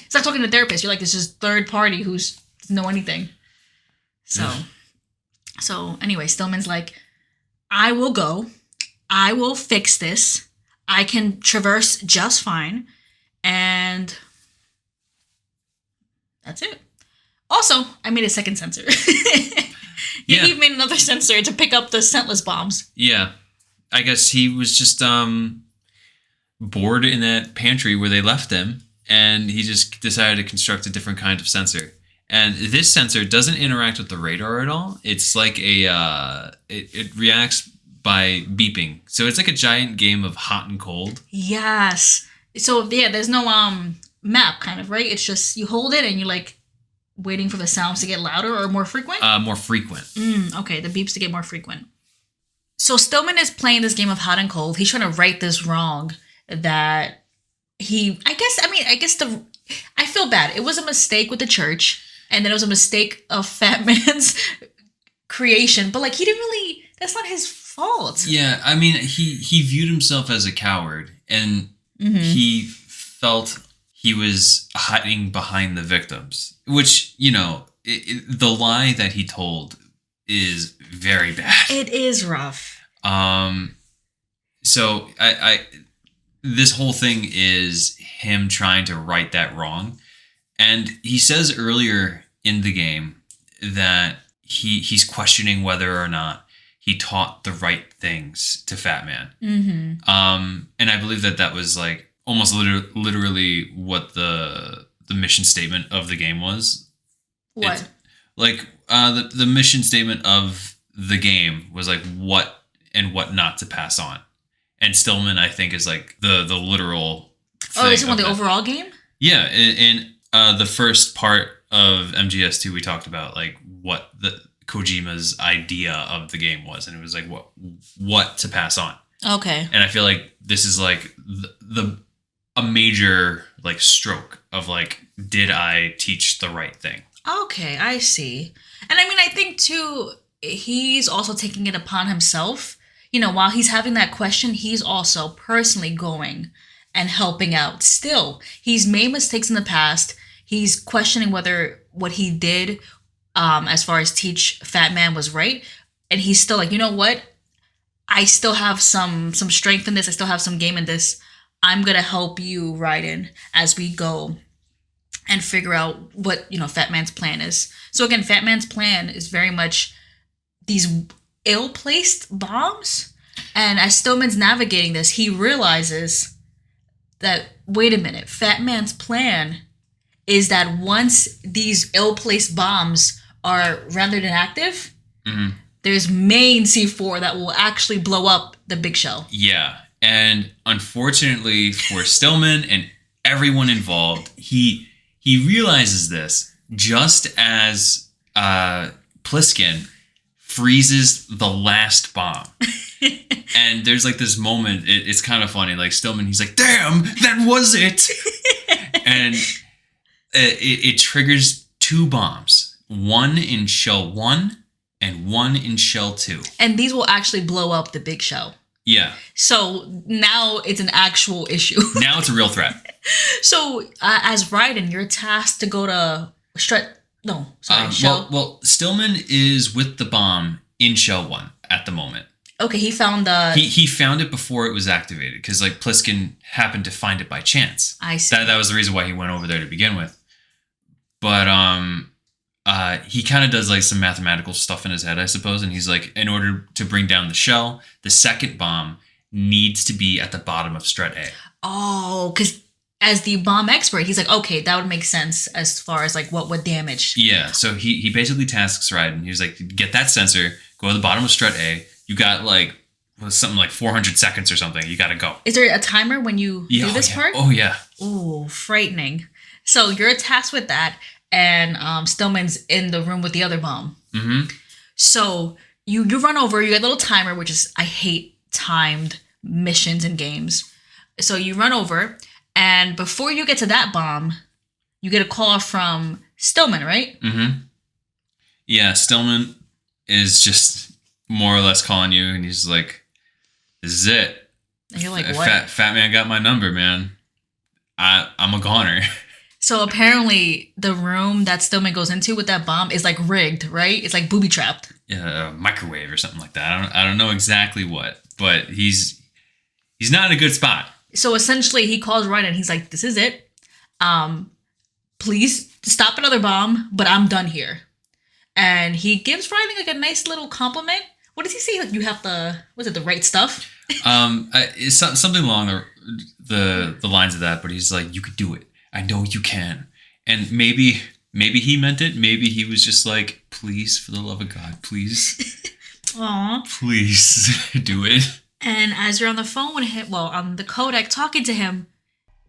It's like talking to a therapist. You're like, this is third party who's doesn't know anything. So anyway, Stillman's like, I will go. I will fix this. I can traverse just fine. And that's it. Also, I made a second sensor. He made another sensor to pick up the scentless bombs. Yeah. I guess he was just bored in that pantry where they left him. And he just decided to construct a different kind of sensor. And this sensor doesn't interact with the radar at all. It's like it reacts by beeping. So it's like a giant game of hot and cold. Yes. So yeah, there's no map kind of, right? It's just you hold it and you like waiting for the sounds to get louder or more frequent? More frequent. Okay, the beeps to get more frequent. So Stillman is playing this game of hot and cold. He's trying to right this wrong that I feel bad. It was a mistake with the church. And then it was a mistake of Fat Man's creation. But, like, he didn't really... That's not his fault. Yeah, I mean, he viewed himself as a coward. And he felt he was hiding behind the victims. Which, the lie that he told is very bad. It is rough. So, this whole thing is him trying to right that wrong. And he says earlier in the game that he's questioning whether or not he taught the right things to Fat Man. And I believe that was like almost literally what the mission statement of the game was. What? The mission statement of the game was like what and what not to pass on. And Stillman, I think, is like the literal thing. Oh, is it on the overall game? Yeah, in the first part of MGS2, we talked about like what the Kojima's idea of the game was, and it was like what to pass on. Okay. And I feel like this is like a major like stroke of like, did I teach the right thing? Okay, I see. And I mean, I think too, he's also taking it upon himself. While he's having that question, he's also personally going and helping out. Still, he's made mistakes in the past. He's questioning whether what he did as far as teach Fat Man was right. And he's still like, you know what? I still have some strength in this. I still have some game in this. I'm gonna help you, Raiden, as we go and figure out what Fat Man's plan is. So again, Fat Man's plan is very much these ill-placed bombs, and as Stillman's navigating this, he realizes that wait a minute, Fat Man's plan is that once these ill-placed bombs are rendered inactive, there's main C4 that will actually blow up the big shell. Yeah, and unfortunately for Stillman and everyone involved, he realizes this just as Pliskin freezes the last bomb. And there's like this moment, it's kind of funny, like Stillman, he's like, damn, that was it. And it triggers 2 bombs, one in shell 1 and one in shell 2. And these will actually blow up the big shell. Yeah. So now it's an actual issue. Now it's a real threat. So as Raiden, you're tasked to go to shell. Well, Stillman is with the bomb in shell 1 at the moment. Okay, he found the... He found it before it was activated because like Pliskin happened to find it by chance. I see. That was the reason why he went over there to begin with. But he kind of does like some mathematical stuff in his head, I suppose, and he's like, in order to bring down the shell, the second bomb needs to be at the bottom of strut A. Oh, because as the bomb expert, he's like, okay, that would make sense as far as like what would damage. Yeah, so he basically tasks Raiden. He was like, get that sensor, go to the bottom of strut A. You got like something like 400 seconds or something. You got to go. Is there a timer when you do this part? Oh, yeah. Ooh, frightening. So you're tasked with that, and Stillman's in the room with the other bomb. Mm-hmm. So you run over, you get a little timer, which is, I hate timed missions in games. So you run over, and before you get to that bomb, you get a call from Stillman, right? Mm-hmm. Yeah, Stillman is just more or less calling you, and he's like, this is it. And you're like, what? Fat Man got my number, man. I'm a goner. So apparently the room that Stillman goes into with that bomb is like rigged, right? It's like booby trapped. Yeah, a microwave or something like that. I don't know exactly what, but he's not in a good spot. So essentially he calls Raiden and he's like, this is it. Please stop another bomb, but I'm done here. And he gives Raiden like a nice little compliment. What does he say? Like, you have the right stuff? It's something along the lines of that, but he's like, you could do it. I know you can. And maybe he meant it. Maybe he was just like, please, for the love of God, please. Aww. Please do it. And as you're on the phone with him, on the codec talking to him,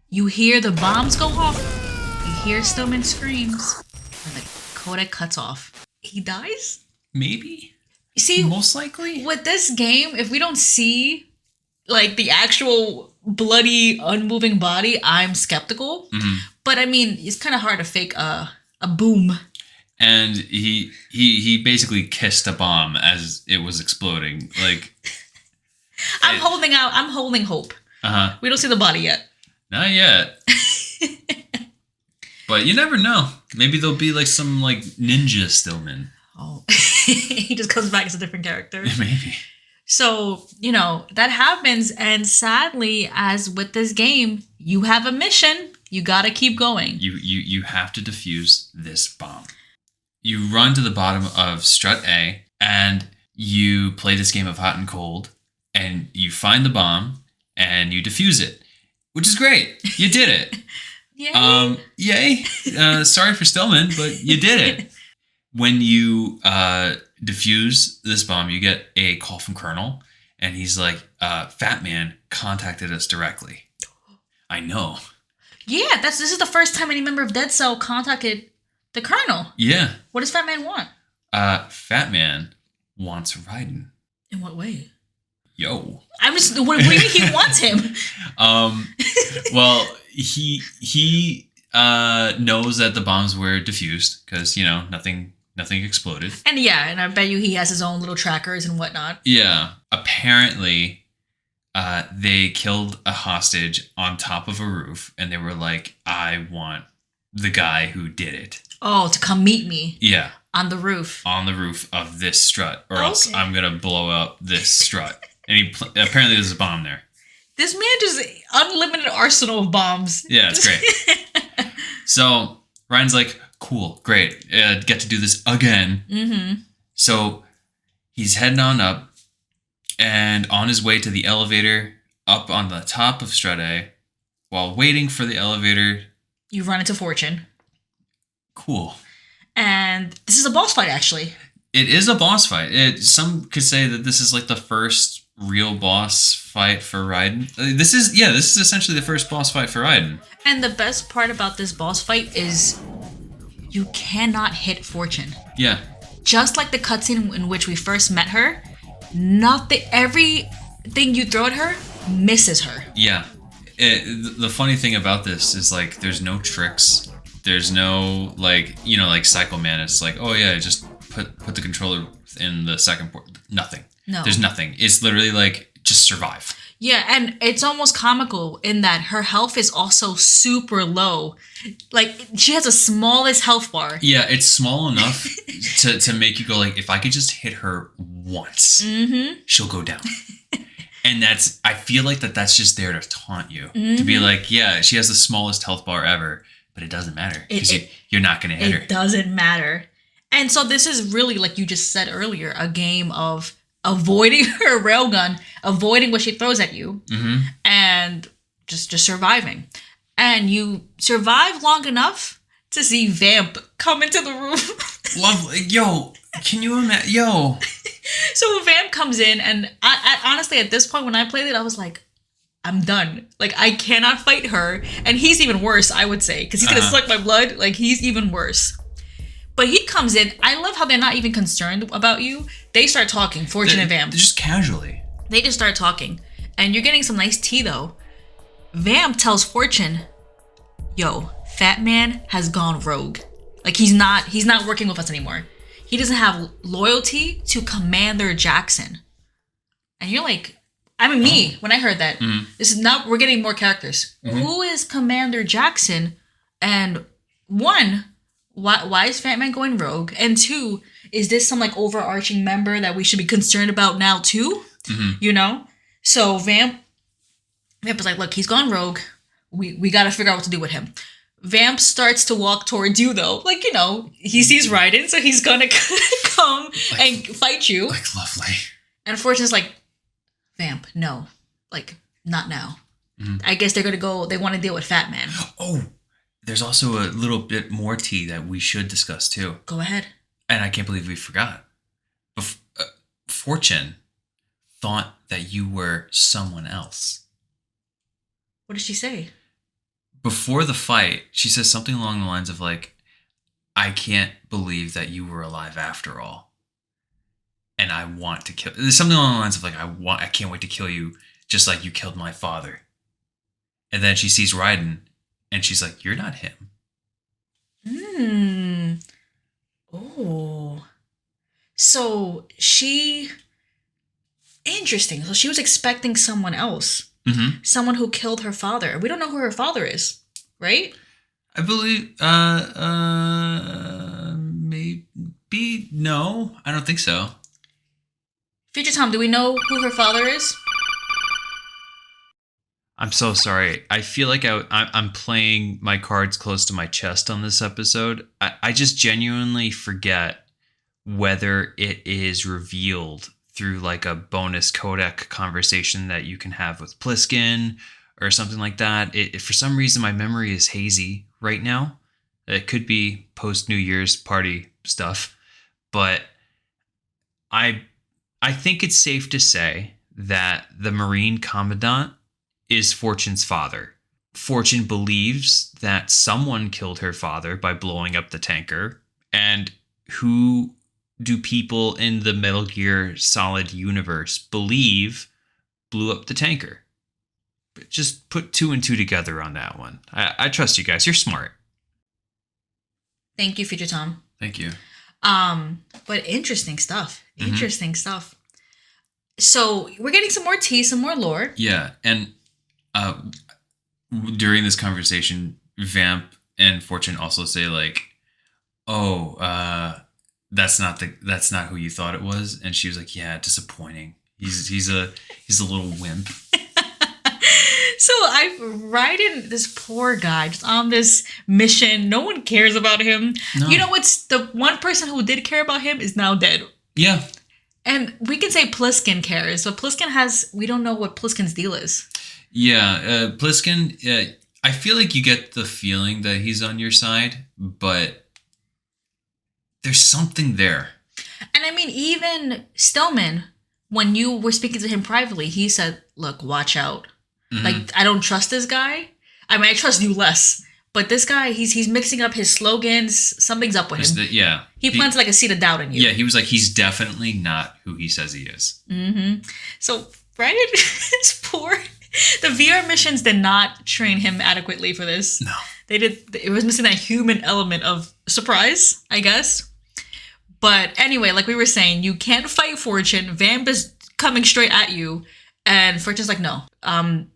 you hear the bombs go off. You hear Stillman screams. And the codec cuts off. He dies? Maybe. You see, most likely. With this game, if we don't see like the actual bloody, unmoving body, I'm skeptical. Mm-hmm. But I mean, it's kind of hard to fake a boom. And he basically kissed a bomb as it was exploding. Like, I'm holding hope. Uh-huh. We don't see the body yet. Not yet. But you never know. Maybe there'll be like some like ninja Stillman. Oh, he just comes back as a different character. Maybe. So, that happens. And sadly, as with this game, you have a mission. You got to keep going. You have to defuse this bomb. You run to the bottom of strut A and you play this game of hot and cold and you find the bomb and you defuse it, which is great. You did it. Yay. Yay. Sorry for Stillman, but you did it. When you defuse this bomb, you get a call from Colonel, and he's like, Fat Man contacted us directly. I know. Yeah, this is the first time any member of Dead Cell contacted the Colonel. Yeah. What does Fat Man want? Fat Man wants Raiden. In what way? Yo. I'm just, what do you mean he wants him? Well, he knows that the bombs were defused because, nothing exploded. And and I bet you he has his own little trackers and whatnot. Yeah. Apparently, they killed a hostage on top of a roof, and they were like, I want the guy who did it. Oh, to come meet me. Yeah. On the roof. On the roof of this strut, or else I'm going to blow up this strut. And apparently there's a bomb there. This man just unlimited arsenal of bombs. Yeah, it's great. So Ryan's like, cool, great. Get to do this again. Mm-hmm. So he's heading on up, and on his way to the elevator up on the top of Strade, while waiting for the elevator. You run into Fortune. Cool. And this is a boss fight, actually. It is a boss fight. Some could say that this is like the first real boss fight for Raiden. This is essentially the first boss fight for Raiden. And the best part about this boss fight is you cannot hit Fortune. Yeah. Just like the cutscene in which we first met her, everything you throw at her misses her. Yeah. The funny thing about this is like there's no tricks. There's no like Psycho Mantis, like, oh yeah, just put the controller in the second port. Nothing. No. There's nothing. It's literally like just survive. Yeah, and it's almost comical in that her health is also super low. Like, she has the smallest health bar. Yeah, it's small enough to make you go like, if I could just hit her once, she'll go down. And I feel like that's just there to taunt you. To be like, yeah, she has the smallest health bar ever, but it doesn't matter because you're not going to hit her. It doesn't matter. And so this is really, like you just said earlier, a game of avoiding her railgun, avoiding what she throws at you, and just surviving. And you survive long enough to see Vamp come into the room. Lovely. Yo, can you imagine? Yo. So Vamp comes in, and I honestly, at this point when I played it, I was like, I'm done. Like, I cannot fight her. And he's even worse, I would say, because he's going to suck my blood. Like, he's even worse. But he comes in. I love how they're not even concerned about you. They start talking, Fortune and Vamp. Just casually. They just start talking. And you're getting some nice tea, though. Vamp tells Fortune, yo, Fat Man has gone rogue. Like, he's not working with us anymore. He doesn't have loyalty to Commander Jackson. And you're like, I mean, me, when I heard that, this is not, we're getting more characters. Who is Commander Jackson? And one, why is Fat Man going rogue? And two, is this some like overarching member that we should be concerned about now too? You know? So Vamp is like, look, he's gone rogue. We got to figure out what to do with him. Vamp starts to walk towards you though. Like, you know, he sees Raiden, so he's gonna come and fight you. Like, lovely. And Fortune's like, Vamp, no. Like, not now. I guess they're gonna go, they want to deal with Fat Man. Oh, there's also a little bit more tea that we should discuss too. Go ahead. And I can't believe we forgot. Fortune thought that you were someone else. What did she say? Before the fight, she says something along the lines of like, I can't believe that you were alive after all. And I want to kill. There's something along the lines of like, I can't wait to kill you just like you killed my father. And then she sees Raiden and she's like, you're not him. Oh. So interesting. So she was expecting someone else. Someone who killed her father. We don't know who her father is, right? I believe, maybe, no, I don't think so. Future Tom, do we know who her father is? I'm so sorry. I feel like I'm playing my cards close to my chest on this episode. I just genuinely forget whether it is revealed through like a bonus codec conversation that you can have with Pliskin or something like that. For some reason, my memory is hazy right now. It could be post New Year's party stuff, but I think it's safe to say that the Marine Commandant is Fortune's father. Fortune believes that someone killed her father by blowing up the tanker, and who do people in the Metal Gear Solid universe believe blew up the tanker? But just put 2 and 2 together on that one. I trust you guys. You're smart. Thank you, Future Tom. Thank you. But interesting stuff. Interesting stuff. So we're getting some more tea, some more lore. Yeah, and during this conversation, Vamp and Fortune also say like, "Oh, that's not who you thought it was," and she was like, "Yeah, disappointing. He's a little wimp. So Raiden, this poor guy, just on this mission. No one cares about him. No. You know what's the one person who did care about him is now dead. Yeah. And we can say Pliskin cares, but we don't know what Pliskin's deal is. Yeah, Pliskin, I feel like you get the feeling that he's on your side, but there's something there. And I mean, even Stillman, when you were speaking to him privately, he said, look, watch out. Mm-hmm. Like, I don't trust this guy. I mean, I trust you less. But this guy, he's mixing up his slogans. Something's up with him. He plants like a seed of doubt in you. Yeah, he was like, he's definitely not who he says he is. Mm-hmm. So, Raiden is poor. The VR missions did not train him adequately for this. No. They did. It was missing that human element of surprise, I guess. But anyway, like we were saying, you can't fight Fortune. Vamp is coming straight at you. And Fortune's like, no.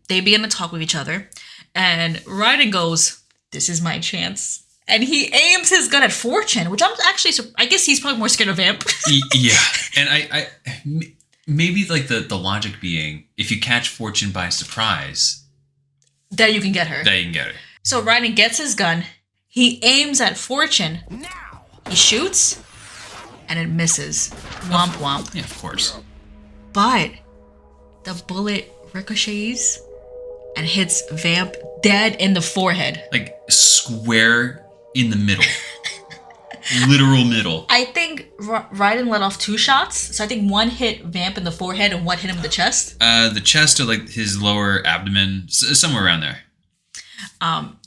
They begin to talk with each other. And Raiden goes, this is my chance. And he aims his gun at Fortune, which I'm actually, I guess he's probably more scared of Vamp. Yeah. And I maybe like the logic being, if you catch Fortune by surprise, then you can get her. then you can get her. So Raiden gets his gun. He aims at Fortune. He shoots. And it misses. Womp womp. Yeah, of course. But the bullet ricochets and hits Vamp dead in the forehead. Like square in the middle. Literal middle. I think Raiden let off 2 shots. So I think one hit Vamp in the forehead and one hit him in the chest. The chest or like his lower abdomen, somewhere around there.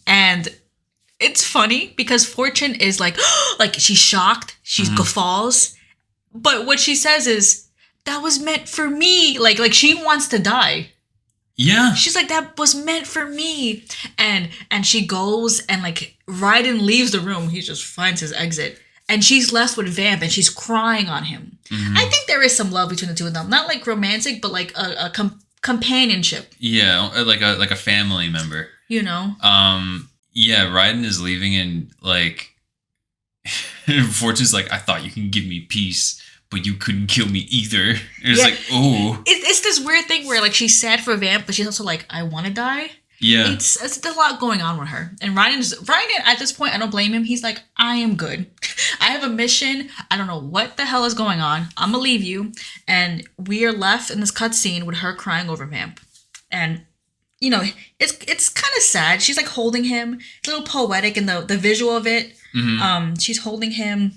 And it's funny because Fortune is like, like she's shocked. She guffaws. But what she says is, that was meant for me. Like she wants to die. Yeah. She's like, that was meant for me. And she goes and like Raiden leaves the room. He just finds his exit. And she's left with Vamp and she's crying on him. Mm-hmm. I think there is some love between the two of them. Not like romantic, but like a companionship. Yeah, like a family member. You know? Yeah, Raiden is leaving and like Fortune's like, I thought you can give me peace, but you couldn't kill me either. And it's like, oh. It's this weird thing where like she's sad for Vamp, but she's also like, I want to die. Yeah. It's a lot going on with her. And Raiden, at this point, I don't blame him. He's like, I am good. I have a mission. I don't know what the hell is going on. I'm going to leave you. And we are left in this cutscene with her crying over Vamp. And, you know, it's kind of sad. She's like holding him. It's a little poetic in the visual of it. Mm-hmm. She's holding him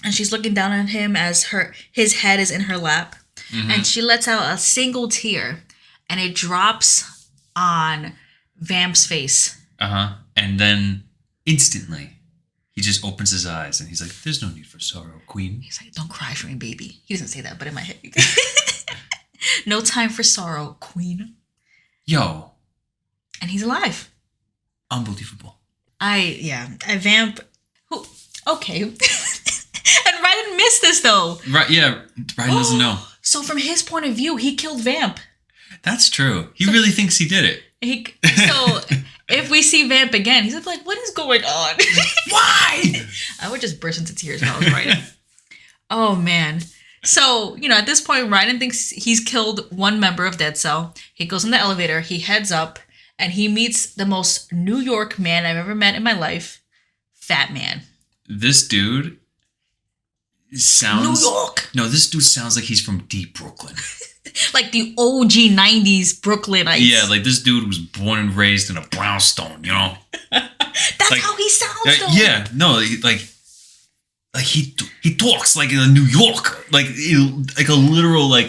and she's looking down at him as his head is in her lap. Mm-hmm. And she lets out a single tear and it drops on Vamp's face. And then instantly he just opens his eyes and he's like, there's no need for sorrow, queen. He's like, don't cry for me, baby. He doesn't say that, but in my head. No time for sorrow, queen. Yo. And he's alive. Unbelievable. Vamp. Okay. And Raiden missed this though. Right, yeah. Raiden doesn't know. So from his point of view, he killed Vamp. That's true. He really thinks he did it. So if we see Vamp again, he's like, what is going on? Why? I would just burst into tears if I was writing. Oh, man. So, you know, at this point, Raiden thinks he's killed one member of Dead Cell. He goes in the elevator, he heads up, and he meets the most New York man I've ever met in my life. Fat Man. This dude sounds... New York! No, this dude sounds like he's from deep Brooklyn. Like the OG 90s Brooklynites. Yeah, like this dude was born and raised in a brownstone, you know? That's like, how he sounds, though. Yeah, no, he talks like a New Yorker. Like a literal, a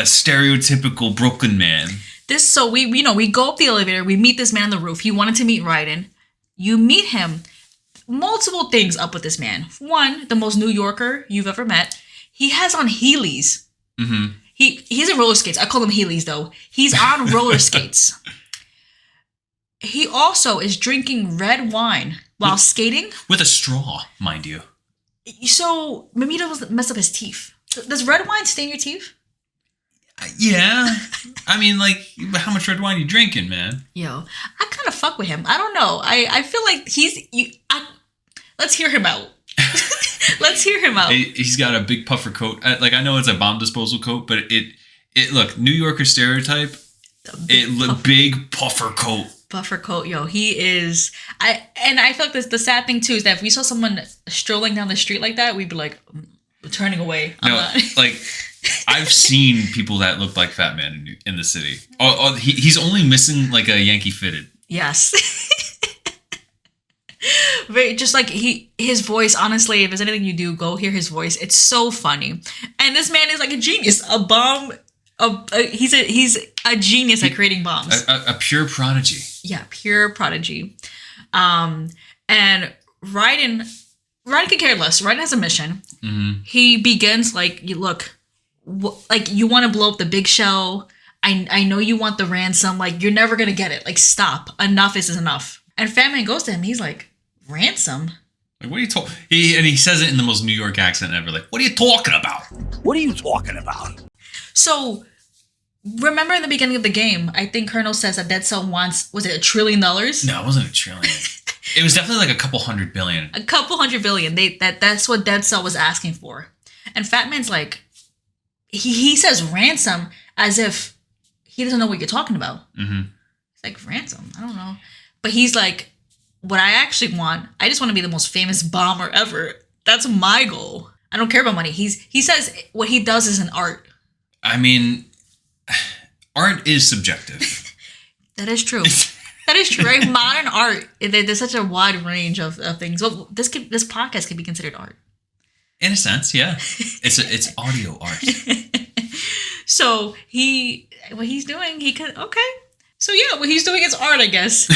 stereotypical Brooklyn man. So we go up the elevator, we meet this man on the roof. He wanted to meet Raiden. You meet him. Multiple things up with this man. One, the most New Yorker you've ever met. He has on Heelys. Mm-hmm. He's in roller skates. I call them Heelys, though. He's on roller skates. He also is drinking red wine while skating. With a straw, mind you. So maybe he doesn't mess up his teeth. Does red wine stain your teeth? Yeah. I mean, how much red wine are you drinking, man? Yo, I kind of fuck with him. I don't know. I feel like let's hear him out. Let's hear him out. He's got a big puffer coat. Like, I know it's a bomb disposal coat, but it look, New Yorker stereotype. Big puffer coat. Puffer coat, yo, he is. I feel like the sad thing too is that if we saw someone strolling down the street like that, we'd be like turning away. Like I've seen people that look like Fat Man in the city. He's only missing like a Yankee fitted. Yes. Very, just like his voice. Honestly, if there's anything you do, go hear his voice. It's so funny, and this man is like a genius. A bomb. He's a genius at creating bombs. A pure prodigy. Yeah, pure prodigy. And Raiden could care less. Raiden has a mission. Mm-hmm. He begins like, you look, like you want to blow up the big shell. I know you want the ransom. Like, you're never gonna get it. Like, stop. Enough is enough. And Fat Man goes to him. He's like, ransom? Like, what are you talking? He says it in the most New York accent ever. Like, what are you talking about? What are you talking about? So, remember in the beginning of the game, I think Colonel says that Dead Cell wants, was it $1 trillion? No, it wasn't $1 trillion. It was definitely like a couple $100 billion. A couple $100 billion. That's what Dead Cell was asking for. And Fat Man's like, he says ransom as if he doesn't know what you're talking about. Mm-hmm. It's like, ransom? I don't know. But he's like, what I actually want, I just want to be the most famous bomber ever. That's my goal. I don't care about money. He says what he does is an art. I mean, art is subjective. That is true. That is true, right? Modern art, there's such a wide range of things. Well, this podcast could be considered art. In a sense, yeah. It's audio art. So what he's doing, he could, okay. So yeah, what he's doing is art, I guess.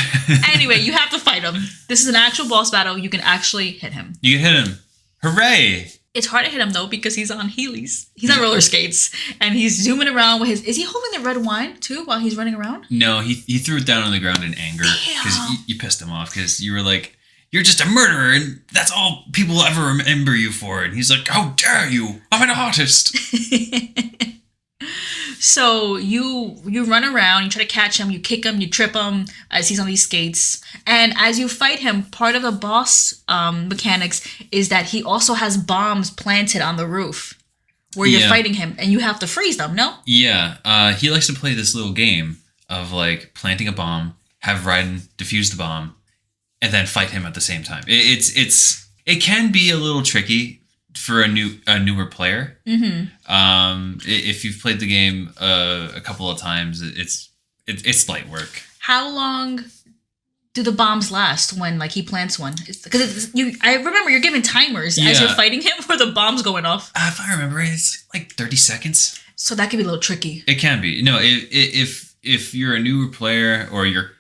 Anyway, you have to fight him. This is an actual boss battle. You can actually hit him. You can hit him. Hooray! It's hard to hit him though because he's on Heelys. He's on roller skates and he's zooming around with his. Is he holding the red wine too while he's running around? No, he threw it down on the ground in anger because you pissed him off because you were like, "You're just a murderer and that's all people will ever remember you for." And he's like, "How dare you? I'm an artist." So you run around, you try to catch him, you kick him, you trip him as he's on these skates. And as you fight him, part of the boss mechanics is that he also has bombs planted on the roof where you're fighting him and you have to freeze them, no? Yeah, he likes to play this little game of like planting a bomb, have Raiden defuse the bomb, and then fight him at the same time. It can be a little tricky for a newer player. Mm-hmm. If you've played the game a couple of times, it's light work. How long do the bombs last when like he plants one? Because I remember you're giving timers as you're fighting him for the bombs going off. If I remember, it's like 30 seconds. So that could be a little tricky. It can be. No, if you're a newer player or you're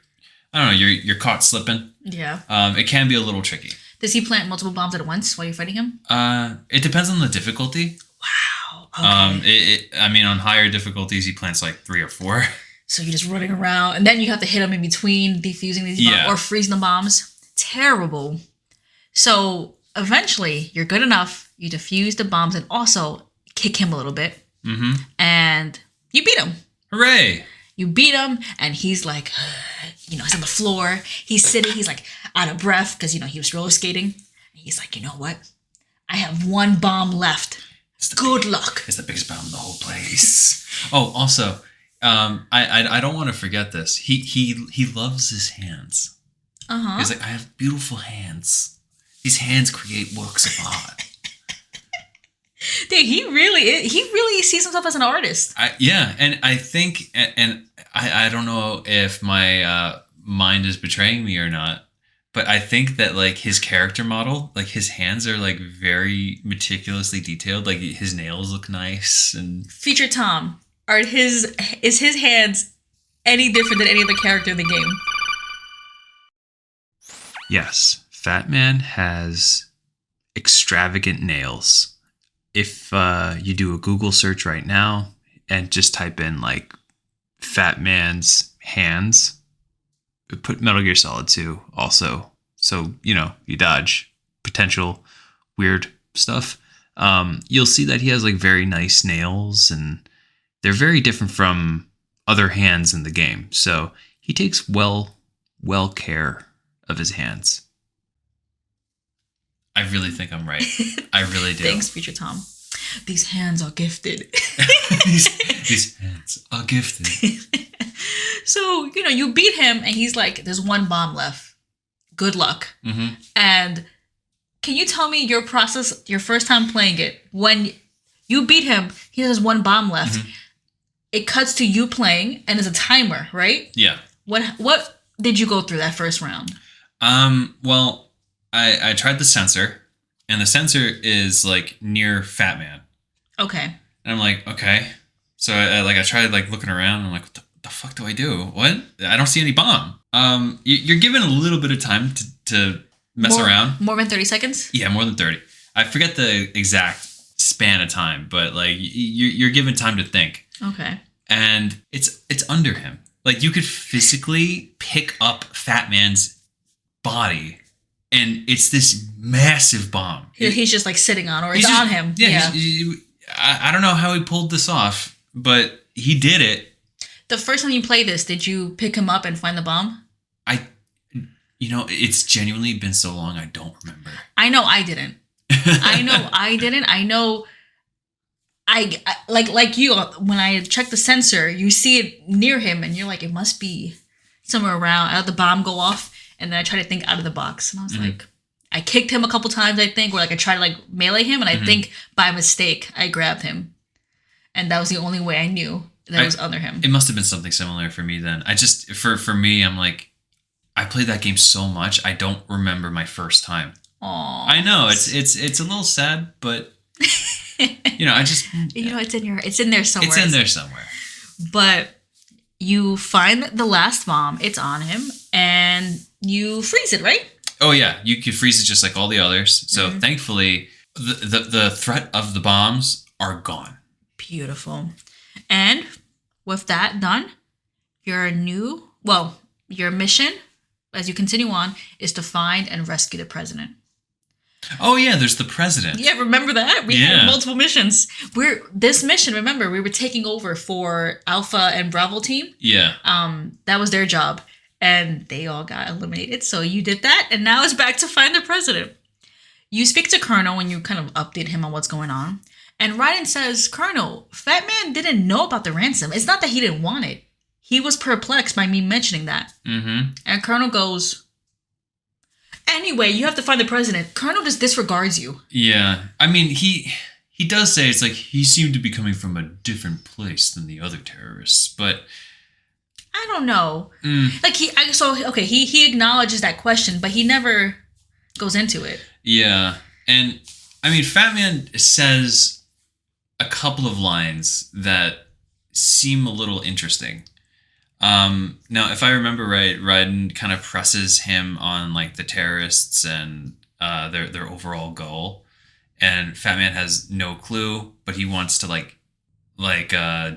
caught slipping. Yeah. It can be a little tricky. Does he plant multiple bombs at once while you're fighting him? It depends on the difficulty. Wow. Okay. I mean, on higher difficulties, he plants like 3 or 4. So you're just running around, and then you have to hit him in between defusing these bombs or freezing the bombs. Terrible. So eventually, you're good enough. You defuse the bombs and also kick him a little bit. Mm-hmm. And you beat him. Hooray! You beat him, and he's like, he's on the floor. He's sitting. He's like out of breath because, he was roller skating. And he's like, you know what? I have one bomb left. Good luck. It's the biggest bomb in the whole place. Oh, also, I don't want to forget this. He loves his hands. Uh-huh. He's like, I have beautiful hands. These hands create works of art. Dude, he really sees himself as an artist. And I think, and I don't know if my mind is betraying me or not, but I think that like his character model, like his hands are like very meticulously detailed. Like his nails look nice and. Feature Tom, is his hands any different than any other character in the game? Yes, Fat Man has extravagant nails. If you do a Google search right now and just type in like Fat Man's hands, put Metal Gear Solid 2 also. So, you dodge potential weird stuff. You'll see that he has like very nice nails and they're very different from other hands in the game. So he takes well care of his hands. I really think I'm right. I really do. Thanks, Future Tom. These hands are gifted. these hands are gifted. So, you beat him and he's like, there's one bomb left. Good luck. Mm-hmm. And can you tell me your process, your first time playing it? When you beat him, he has one bomb left. Mm-hmm. It cuts to you playing and there's a timer, right? Yeah. What did you go through that first round? Well, I tried the sensor, and the sensor is like near Fat Man. Okay. And I'm like, okay. So I tried like looking around. And I'm like, what the fuck do I do? What? I don't see any bomb. You're given a little bit of time to mess around. More than 30 seconds? Yeah, more than 30. I forget the exact span of time, but like you're given time to think. Okay. And it's under him. Like you could physically pick up Fat Man's body, and it's this massive bomb. He's just like sitting on, or it's just, on him. Yeah. I don't know how he pulled this off, but he did it. The first time you played this, did you pick him up and find the bomb? It's genuinely been so long, I don't remember. I know I didn't. I know I like you, when I check the sensor, you see it near him and you're like, it must be somewhere around. I let the bomb go off and then I try to think out of the box. And I was like, I kicked him a couple times, I think, or like I tried to like melee him, and I think by mistake I grabbed him. And that was the only way I knew that it was under him. It must have been something similar for me then. I just, for me, I'm like, I played that game so much, I don't remember my first time. Aww. I know, it's a little sad, but I just it's in there somewhere. It's in there somewhere. But you find the last bomb, it's on him, and you freeze it, right? Oh yeah, you could freeze it just like all the others. So thankfully, the threat of the bombs are gone. Beautiful. And with that done, your mission, as you continue on, is to find and rescue the president. Oh yeah, there's the president. Yeah, remember that? We had multiple missions. This mission, remember, we were taking over for Alpha and Bravo team. Yeah. That was their job. And they all got eliminated. So you did that, and now it's back to find the president. You speak to Colonel and you kind of update him on what's going on. And Raiden says, Colonel, Fat Man didn't know about the ransom. It's not that he didn't want it. He was perplexed by me mentioning that. Mm-hmm. And Colonel goes, anyway, you have to find the president. Colonel just disregards you. Yeah. I mean, he does say it's like he seemed to be coming from a different place than the other terrorists, but I don't know. Like he acknowledges that question, but he never goes into it. Yeah. And I mean, Fat Man says a couple of lines that seem a little interesting. Now, if I remember right, Raiden kind of presses him on like the terrorists and their overall goal, and Fat Man has no clue, but he wants to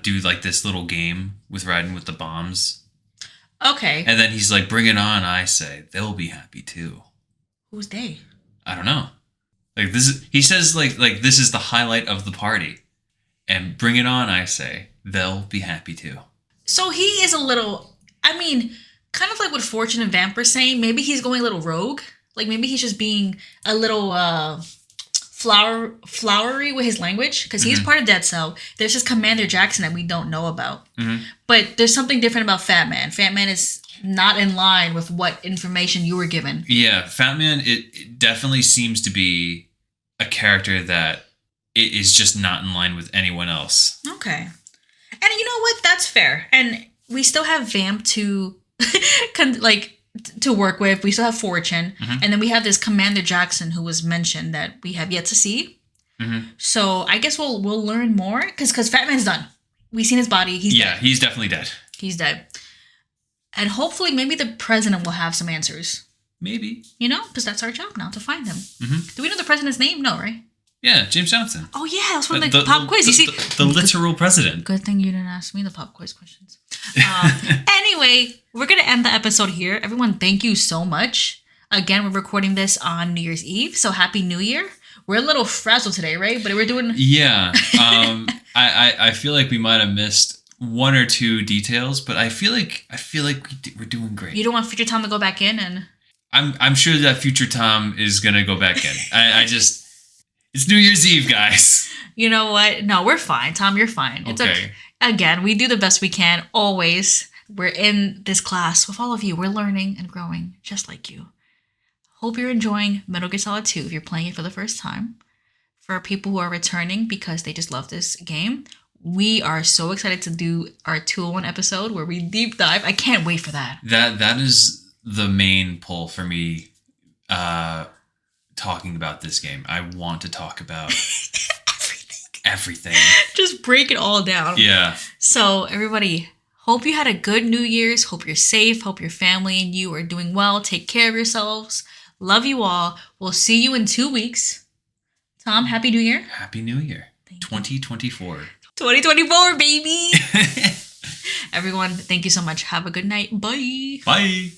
do like this little game with Raiden with the bombs. Okay. And then he's like, "Bring it on!" I say, "They'll be happy too." Who's they? I don't know. Like this is, he says like this is the highlight of the party, and bring it on! I say, they'll be happy too. So he is a little, I mean, kind of like what Fortune and Vamp are saying. Maybe he's going a little rogue. Like maybe he's just being a little flowery with his language, because he's part of Dead Cell. There's just Commander Jackson that we don't know about. But there's something different about Fat Man. Fat Man is not in line with what information you were given. Yeah, Fat Man, it definitely seems to be a character that it is just not in line with anyone else. Okay. And you know what? That's fair. And we still have Vamp to to work with. We still have Fortune. And then we have this Commander Jackson who was mentioned that we have yet to see. So I guess we'll learn more, because Fat Man's done. We've seen his body. He's dead. He's definitely dead. He's dead. And hopefully maybe the president will have some answers. Maybe. Because that's our job now, to find him. Do we know the president's name? No, right? Yeah, James Johnson. Oh, yeah. That was from the pop quiz. The literal president. Good thing you didn't ask me the pop quiz questions. Anyway, we're going to end the episode here. Everyone, thank you so much. Again, we're recording this on New Year's Eve, so Happy New Year. We're a little frazzled today, right? But we're doing... Yeah. I feel like we might have missed one or two details, but I feel like we're doing great. You don't want Future Tom to go back in and... I'm sure that future Tom is gonna go back in. I just it's New Year's Eve, guys. You know what? No, we're fine. Tom, you're fine. It's okay. Again, we do the best we can, always. We're in this class with all of you. We're learning and growing just like you. Hope you're enjoying Metal Gear Solid 2 if you're playing it for the first time. For people who are returning because they just love this game, we are so excited to do our 201 episode where we deep dive. I can't wait for that. That is the main pull for me talking about this game. I want to talk about everything. Just break it all down. Yeah. So everybody, hope you had a good New Year's. Hope you're safe. Hope your family and you are doing well. Take care of yourselves. Love you all. We'll see you in 2 weeks. Tom, Happy New Year. Happy New Year. 2024. 2024, baby. Everyone, thank you so much. Have a good night. Bye. Bye.